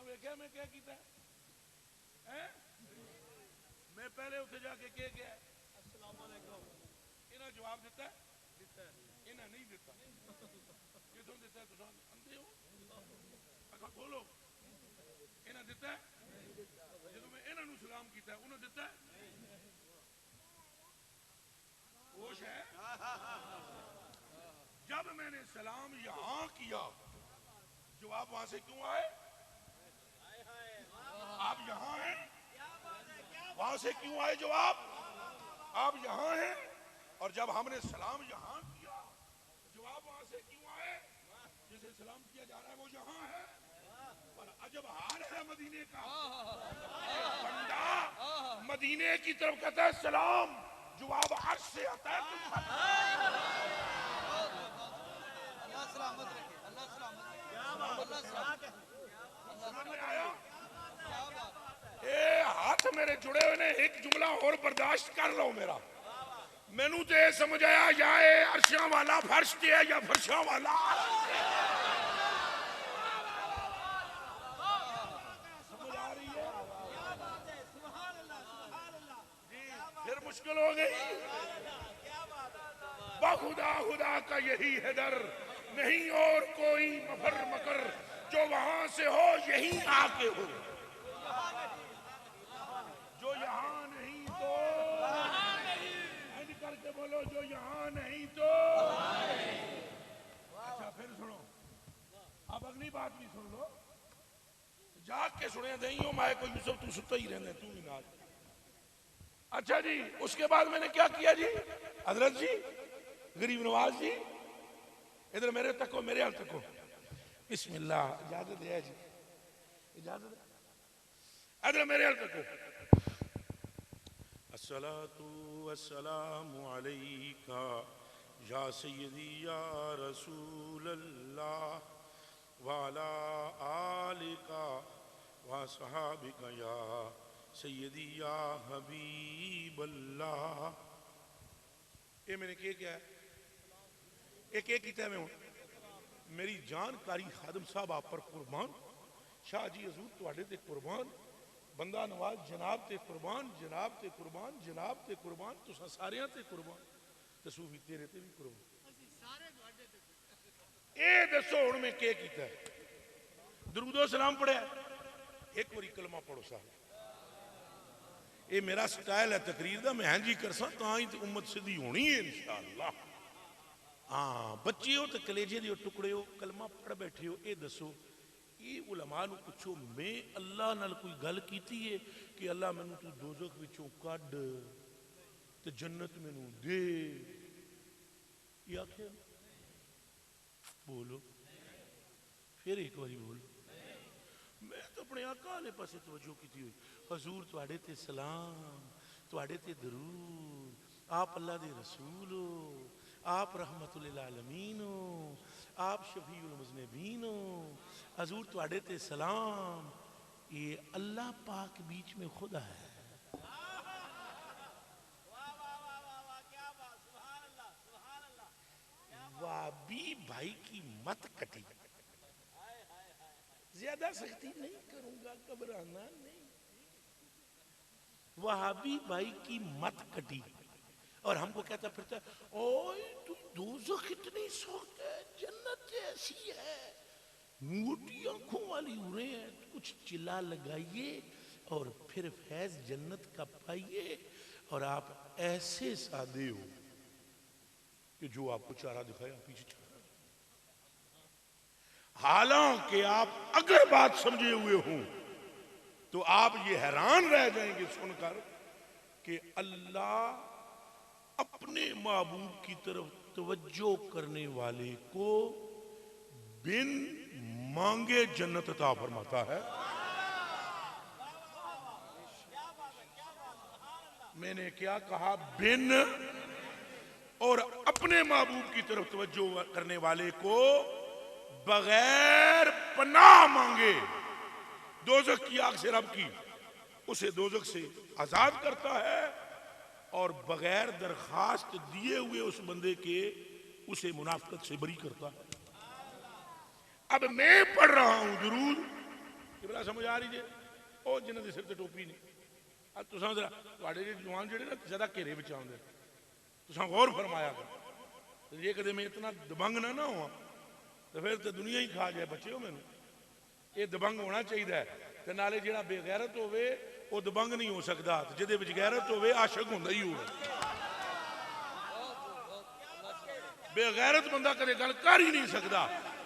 वेख्या मैं क्या कीता है? मैं पहले उत्थे जाके क्या किया? अस्सलाम वालेकुम। इन्हें जवाब दिता है? इन्हें नहीं दिता। किथों दिता है? तुसां अंधे हो? अखा खोलो। इन्हें दिता है? जदों मैं इन्हां नूं सलाम कीता है उन्हें दिता है? होश है? जब मैंने सलाम यहां किया, जवाब वहां से क्यों आए? आप यहां हैं, वहां से क्यों आए जवाब? आप यहां हैं। और जब हमने सलाम यहां किया, जवाब वहां से क्यों आए? जिसे सलाम किया जा रहा है वो यहां है। पर अजब हाल है मदीने का, बंदा मदीने की तरफ कहता है सलाम, जवाब अर्श से आता है। अल्लाह सलामत रखे, अल्लाह सलामत रखे। आया ए हाथ मेरे जुड़े हुए ने, एक जुमला और बर्दाश्त कर लो मेरा। मैनू तो यह समझ आया या ये अर्शां वाला फर्श ते है या फर्शां वाला समझ आ रही है? फिर मुश्किल हो गई। बाखुदा खुदा का यही है दर, नहीं और कोई मफर मकर, जो वहां से हो यही आके हो, जो यहाँ नहीं तो करके बोलो, जो यहाँ नहीं तो। अच्छा फिर सुनो, अब अगली बात भी सुन लो, जाग के सुने नहीं हो माए को यूसुफ तू सुता ही रहने तू ही ना। अच्छा जी, उसके बाद मैंने क्या किया जी? हजरत जी गरीब नवाज जी इधर मेरे तको, मेरे हाल तको। बिस्मिल्लाह, इजाजत है जी, इजाजत है, इधर मेरे हाल तको। अस्सलातु वस्सलामु अलैका या सय्यदी या रसूल अल्लाह व अला आलिका व सहाबिका या सय्यदी या हबीब अल्लाह। ये मैंने क्या है? एक किया मैं हूं मेरी जानकारी खादम साहब आप पर कुर्बान शाह जी हजूर तुहाडे ते कुर्बान बंदा नवाज जनाब ते कुर्बान जनाब ते कुर्बान जनाब ते कुर्बान तुसा सारियां ते कुर्बान ते सूफी तेरे ते भी कुर्बान ए दसो हुण मैं क्या कीता दरूदो सलाम पढ़िया एक बारी कलमा पढ़ो साहब ये मेरा स्टाइल है तकरीर का मैं जी करसा तां ही उम्मत सीधी होनी है इंशाअल्लाह हाँ बच्चे हो तो कलेजे दे टुकड़े हो कलमा पढ़ बैठे हो ये दसो ये उलमा नूं पुछो मैं अल्लाह नाल कोई गल कीती है कि अल्लाह मैनू तू दोजख विचों कढ ते जन्नत मैनू दे ये आखे बोलो फिर एक बारी बोलो मैं तो अपने आका वाले पासे तवज्जो की हुई हजूर तुहाडे ते सलाम तुहाडे ते दरूद आप अल्लाह दे रसूल हो आप रहमतुल लिल आलमीन हो आप शफीउल मुज़निबीन हो हजूर तुहाडे ते सलाम ये अल्लाह पाक बीच में खुदा है वाबी भाई की मत कटी ज्यादा सख्ती नहीं करूंगा घबराना नहीं वहाबी भाई की मत कटी और हमको कहता फिरता ओए तू दोज़ख कितनी सख्त है जन्नत ऐसी है मोटी आंखों वाली उरे है कुछ चिल्ला लगाइए और फिर फैज जन्नत का पाइए और आप ऐसे सादे हो कि जो आपको चारा दिखाया पीछे चारा हालांकि आप अगर बात समझे हुए हों तो आप ये हैरान रह जाएंगे सुनकर कि अल्लाह अपने महबूब की तरफ तवज्जो करने वाले को बिन मांगे जन्नत अता फरमाता है। मैंने क्या कहा? बिन और अपने महबूब की तरफ तवज्जो करने वाले को बगैर पनाह मांगे दोजख की आग से रब की उसे दोजख से आजाद करता है और बगैर दरखास्त दिए हुए उस बंदे के उसे मुनाफिकत से बरी करता है। अब मैं पढ़ रहा हूं दुरूद किबला समझ आ रही है ओ जिन्हां दे सिर ते टोपी नहीं अब तुसां जरा तुहाडे जवान जेडे ना ज्यादा घेरे विच आउंदे तुसां गौर फरमाया कर जे कदे मैं इतना दबंग ना होवां तो फिर तो दुनिया ही खा जाए बच्चे हो मैनू ये दबंग होना चाहिए ते नाले जेड़ा बेगैरत होवे वो दबंग नहीं हो सकता जिहदे विच गैरत होवे आशिक हुंदा ही होवे बेगैरत बंदा कदे गल कर ही नहीं सकता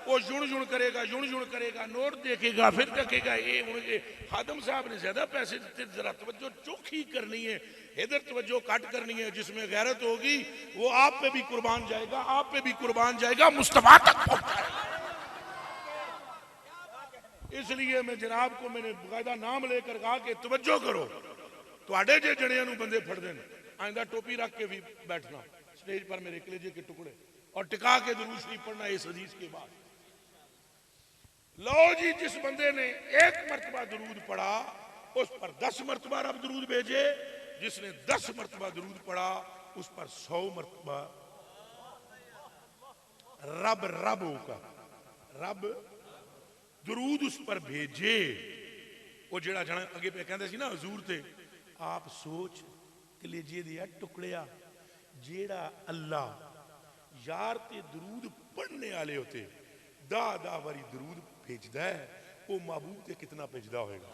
वो जुण जुण करेगा नोट देखेगा फिर देखेगा ये हुण खादम साहब ने ज्यादा पैसे दिते जरा तवज्जो चोखी करनी है इधर तवज्जो कट करनी है जिसमें गैरत होगी वो आप पे भी कुर्बान जाएगा आप पे भी कुर्बान जाएगा मुस्तफा तक पहुंचाएगा। इसलिए मैं जनाब को मैंने बाकायदा नाम लेकर कहा कि तवज्जो करो तुहाडे जे जणियां नूं बंदे फड़दे ने आइंदा टोपी रख के भी बैठना स्टेज पर मेरे कलेजे के टुकड़े और टिका के दुरूद शरीफ पढ़ना इस हदीस के बाद। लो जी जिस बंदे ने एक मर्तबा दुरूद पढ़ा उस पर 10 मर्तबा रब दुरूद भेजे जिसने 10 मर्तबा दुरूद पढ़ा उस पर 100 मर्तबा रब होगा रब दुरूद उस पर भेजे। वो जेड़ा जना अगे पे कहंदे सी ना हजूर ते आप सोच कलेजे दिया टुकड़िया जेड़ा अल्लाह यार ते दुरूद पढ़ने वाले होते दा वारी दुरूद भेजदा है वो महबूब ते कितना भेजदा होएगा।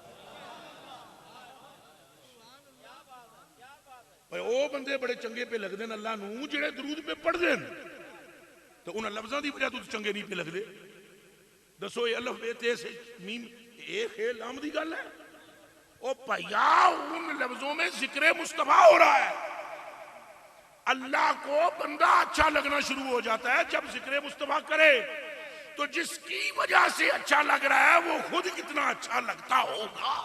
पर वो बंदे बड़े चंगे पे लगदे न अल्लाह नूं जेड़े दुरूद पे पढ़दे न तो उन्हां लफ्जां दी वजह तो चंगे नहीं पे लगदे। दसो ये अल्फ बे ते से मीम ए खे लाम दी गल है ओ भैया उन लफ्जों में जिक्र मुस्तफा हो रहा है। अल्लाह को बंदा अच्छा लगना शुरू हो जाता है जब जिक्र मुस्तफा करे तो जिसकी वजह से अच्छा लग रहा है वो खुद कितना अच्छा लगता होगा।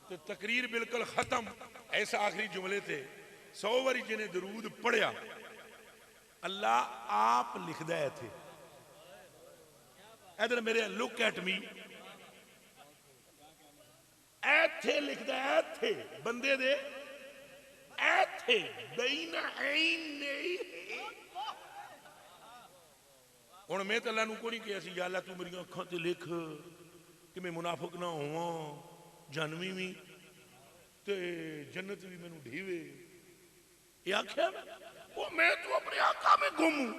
तो तकरीर बिल्कुल खत्म ऐसा आखिरी जुमले थे 100 बारी जिन्हें दरूद पढ़िया अल्लाह आप लिखदा है थे इधर मेरे लुक एट मी एथे लिखदा है थे बंदे दे ऐथे बैन ऐने हुण मैं तो अल्लाह नूं कोई नहीं कहा सी या अल्लाह तू मेरी अखां ते लिख कि मैं मुनाफिक ना होवां जानवी भी ते जन्नत भी मैनू ढीवे ये आख्या वो मैं तो अपने आका में गुम हूं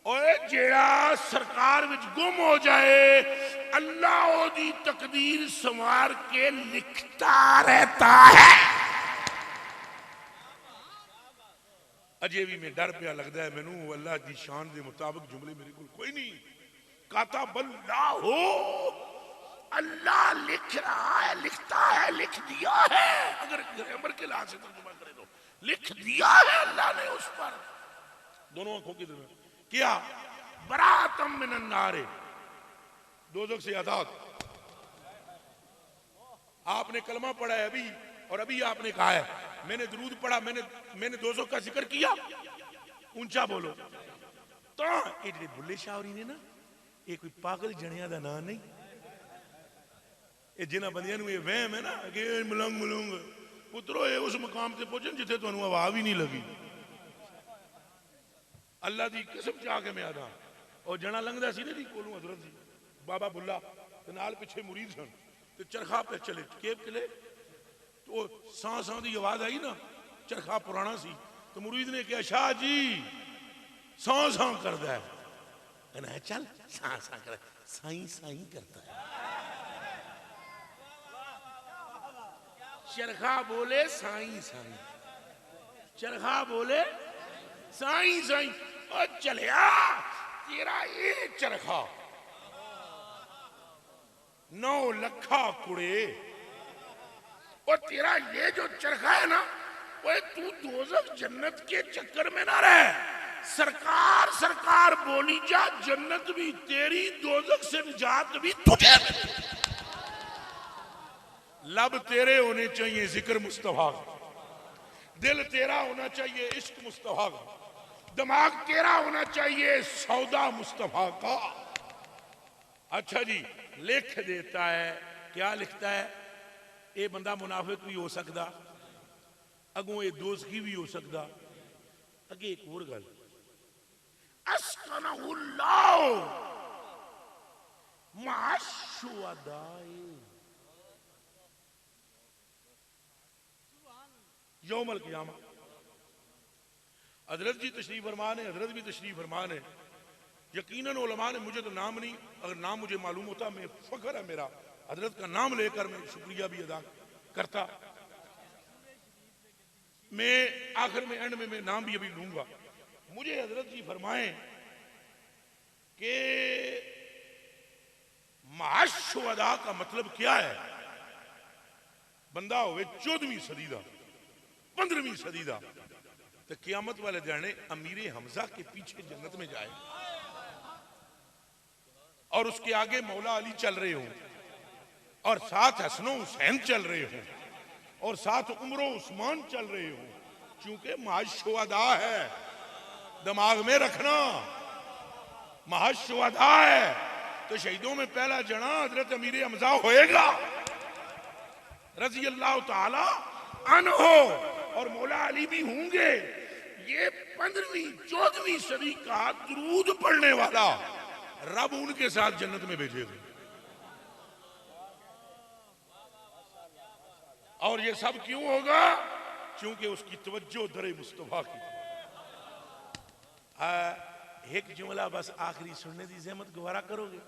और जेड़ा सरकार विच गुम हो जाए अल्लाह ओदी तकदीर संवार के लिखता रहता है। अजे भी मैं डर पिया लगता है मैनू अल्लाह की शान के मुताबिक जुमले मेरे को कोई नहीं काता बल्ला हो अल्लाह लिख रहा है लिखता है लिख दिया है अगर ग्रामर के लिहाज से तर्जुमा करे तो लिख दिया है अल्लाह ने उस पर दोनों आंखों की तरफ क्या बरातम मिनन नारे दोज़ख से आजाद। आपने कलमा पढ़ा है अभी और अभी आपने कहा है मैंने दरूद पढ़ा मैंने दोज़ख का जिक्र किया ऊंचा बोलो तो ये जेडे बुल्ले शाहरी ने ना ये कोई पागल जनिया का नाम नहीं ये जिन्होंने बंदियां ये वहम है ना कि मलंग मलूंग पुत्रो ये उस मुकाम से पहुंचन जिथे तुहानू आवाज ही नहीं लगी अल्लाह की कसम चाह के मैं आदा और जना लंघदा सी ना जी कोलों हजरत जी बाबा बुल्ला ते नाल पिछे मुरीद सन ते चरखा पे चले केब चले तो सां सां की आवाज आई ना चरखा पुराना सी तो मुरीद ने कहा शाह जी सां सां करदा है कहना चल सां सां कर साई साई करता है चरखा बोले साई साई चरखा बोले साई साई और चलिया तेरा ये चरखा 9 लखा कुड़े और तेरा ये जो चरखा है ना वो तू दोज़ख जन्नत के चक्कर में ना रहे सरकार सरकार बोली जा जन्नत भी तेरी दोज़ख से निजात भी तुझे लब तेरे होने चाहिए जिक्र मुस्तफा दिल तेरा होना चाहिए इश्क मुस्तफा का दिमाग तेरा होना चाहिए सौदा मुस्तफा का। अच्छा जी लिख देता है क्या लिखता है ये बंदा मुनाफिक भी हो सकता अगों ये दोज़खी भी हो सकता अगे एक और गल अस्कनहुल्लाह माशुअदाए यौमल क़ियामा हजरत जी तशरीफ फरमान है हजरत भी तशरीफ फरमान है यकीनन उलमा ने मुझे तो नाम नहीं अगर नाम मुझे मालूम होता मैं फख्र है मेरा हजरत का नाम लेकर मैं शुक्रिया भी अदा करता मैं आखिर में एंड में मैं नाम भी अभी लूंगा मुझे हजरत जी फरमाएं कि माशुअदा का मतलब क्या है बंदा होवे 14वीं सदी का 15वीं सदी का तो क़यामत वाले दिहाड़े अमीर हमजा के पीछे जन्नत में जाए और उसके आगे मौला अली चल रहे हों और साथ हसनो हुसैन चल रहे हों और साथ उमरो उस्मान चल रहे हों क्योंकि महाशुहदा है दिमाग में रखना महाशुहदा है तो शहीदों में पहला जना हजरत अमीर हमजा होएगा रजी अल्लाह ताला अन्हो और मौला अली भी होंगे ये 15वीं 14वीं सदी का दुरूद पढ़ने वाला रब उनके साथ जन्नत में भेजेगा और ये सब क्यों होगा क्योंकि उसकी तवज्जो दरे मुस्तफा की एक जुमला बस आखिरी सुनने की ज़हमत गवारा करोगे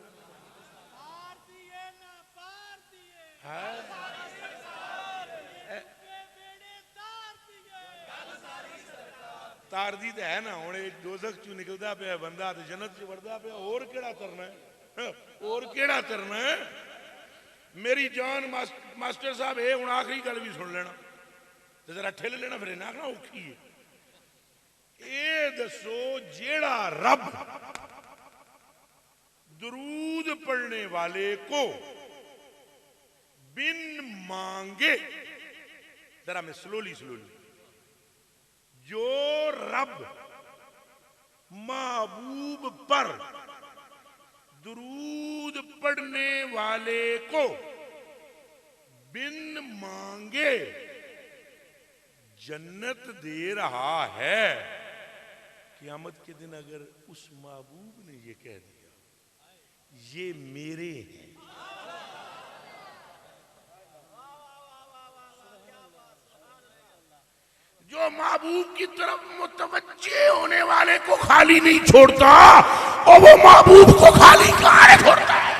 तार दी तो है ना हुण दोज़ख चू निकलता पे बंदा तो जन्नत च वड़दा पे और केड़ा तरना है और केड़ा तरना है मेरी जान मास्टर साहब ये हुण आखिरी गल भी सुन लेना तो जरा ठिल लेना फिर ना आखना औखी है ये दसो जेड़ा रब दुरूद पढ़ने वाले को बिन मांगे जरा मैं स्लोली जो रब महबूब पर दुरूद पढ़ने वाले को बिन मांगे जन्नत दे रहा है। क़यामत के दिन अगर उस महबूब ने ये कह दिया ये मेरे हैं, जो महबूब की तरफ मुतवज्जे होने वाले को खाली नहीं छोड़ता और वो महबूब को खाली कहाँ छोड़ता है।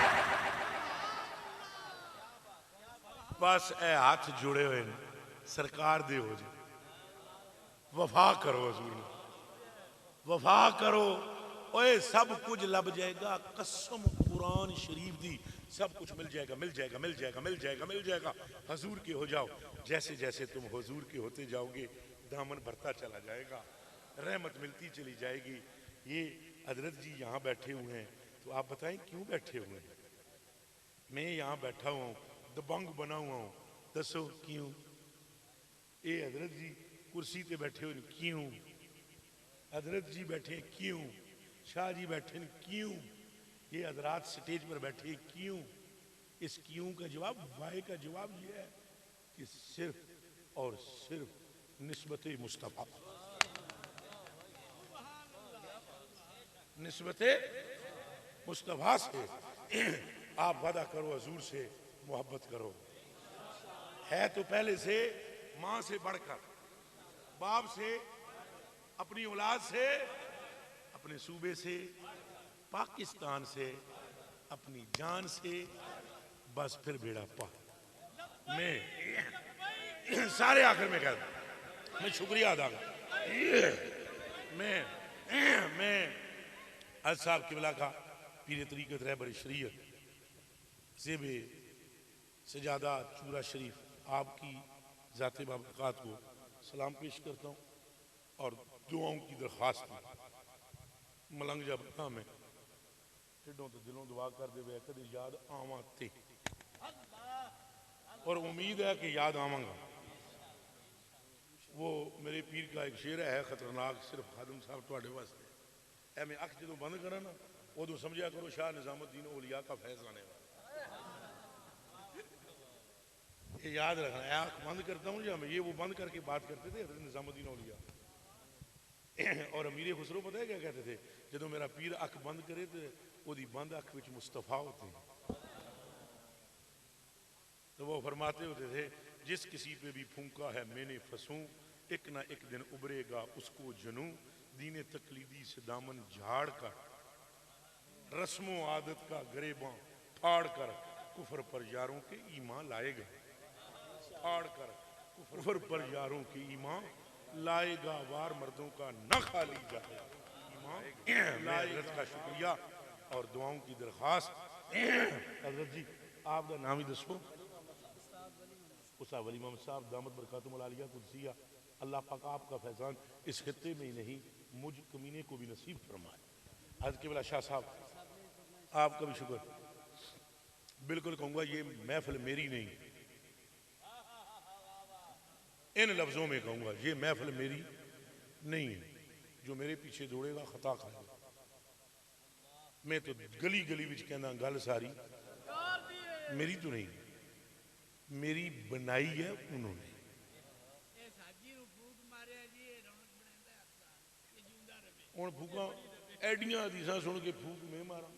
बस ए हाथ जुड़े हुए ने सरकार दे हो जाए, वफा करो हजूर, वफा करो, ओए सब कुछ लब जाएगा। कसम कुरान शरीफ दी, सब कुछ मिल जाएगा, मिल जाएगा, मिल जाएगा, मिल जाएगा, मिल जाएगा। हजूर के हो जाओ, जैसे जैसे तुम हजूर के होते जाओगे दामन भरता चला जाएगा, रहमत मिलती चली जाएगी। ये हजरत जी यहाँ बैठे हुए हैं, तो आप बताएं क्यों बैठे हुए हैं? मैं यहाँ बैठा हुआ हूँ, दबंग बना हुआ हूँ, दसो क्यों? ये हजरत जी कुर्सी पे बैठे हुए क्यों? हजरत जी बैठे क्यों? शाह जी बैठे क्यों? ये हजरात स्टेज पर बैठे क्यों? इस क्यों का जवाब, वाई का जवाब ये है कि सिर्फ और सिर्फ निस्बते मुस्तफा, निस्बते मुस्तफा से आप वादा करो, हजूर से मोहब्बत करो। है तो पहले से माँ से बढ़कर, बाप से, अपनी औलाद से, अपने सूबे से, पाकिस्तान से, अपनी जान से, बस फिर बेड़ा पार। मैं सारे आखिर में कहता, मैं शुक्रिया अदा कर, मैं आज साहब किबला का पीर तरीक़त रहबर शरीयत ज़ेबे सजादा चूरा शरीफ आपकी ज़ाते बाबरकात को सलाम पेश करता हूँ और दुआओं की दरख्वास्त की। मलंग जब में टिड्डों तो दिलों दुआ कर दे वे कदे याद आवा ते, और उम्मीद है कि याद आवांगा। वो मेरे पीर का एक शेर है खतरनाक, सिर्फ खादम साहब तुहाडे वास्ते। ऐ मैं अख जो बंद करा ना उदो समझा करो शाह निजामुद्दीन औलिया का फैज आने वाला। ये याद रखना, आंख बंद करता हूँ या मैं ये वो बंद करके बात करते थे हज़रत निजामुद्दीन औलिया। और अमीर खुसरो पता है क्या कहते थे? जो मेरा पीर अख बंद करे तो ओदी बंद अख विच मुस्तफा होते हैं। तो वो फरमाते होते थे जिस किसी पे भी फूंका है मैंने फंसूं, एक ना एक दिन उभरेगा उसको जनू, दीने तकलीदी से दामन झाड़ कर, रस्मो आदत का गरेबां फाड़ कर, कुफर पर यारों के ईमान लाएगा। फाड़ कर कुफर पर यारों के ईमान लाएगा, वार मर्दों का न खाली जाए ईमान लाएगा। का शुक्रिया और दुआओं की दरख्वास्त। हजरत जी आपका नाम ही दसो। उस्ताद वली मोहम्मद साहब दामत बरकातुहुल आलिया कुदसिया, अल्लाह पाक आपका फैजान इस खित्ते में ही नहीं मुझ कमीने को भी नसीब फरमाए। हज़रत क़िबला शाह साहब आपका भी शुक्र। बिल्कुल कहूँगा ये महफिल मेरी नहीं, इन लफ्ज़ों में कहूँगा ये महफिल मेरी नहीं है। जो मेरे पीछे दौड़ेगा खता खाएगा। मैं तो गली गली विच कहना गल सारी मेरी तो नहीं, मेरी बनाई है उन्होंने। हुण फूका एडियां हदीसां सुन के फूक मैं मारा,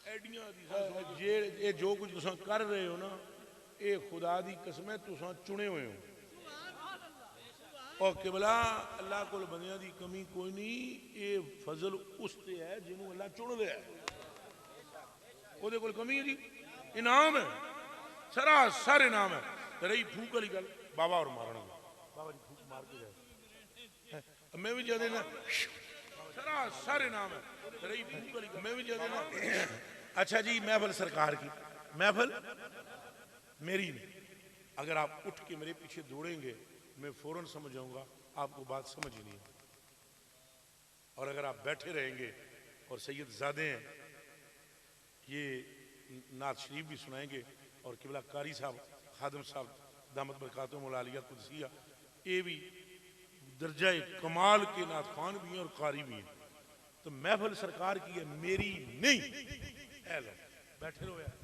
एडियां हदीसां सुन जे ये जो कुछ तुसां कर रहे हो ना, ये खुदा दी कसम है तुसां चुने हुए हो। और क़िबला अल्लाह कोल बंदियां दी कमी कोई नहीं, ये फजल उस ते है जिन्हों अल्लाह चुन लिया, ओदे कोल कमी है जी, इनाम है, सरासर इनाम है। रही फूक वाली गल बाबा और मारना, बाबा जी फूक मार के गए, मैं भी ज्यादा ना सरासर इनाम है। रही फूक वाली गल मैं भी ज्यादा ना। अच्छा जी महफिल सरकार की, महफिल मेरी नहीं। अगर आप उठ के मेरे पीछे दौड़ेंगे मैं फौरन समझ जाऊंगा आपको बात समझ ही नहीं। और अगर आप बैठे रहेंगे और सैयद ज़ादे हैं ये नात शरीफ भी सुनाएंगे और क़िबला कारी साहब खादम साहब दामत बरकातुहुल आलिया कुदसिया ये भी दर्जा कमाल के नात खान भी हैं और कारी भी हैं। तो महफिल सरकार की है, मेरी नहीं। बैठे रहो यार।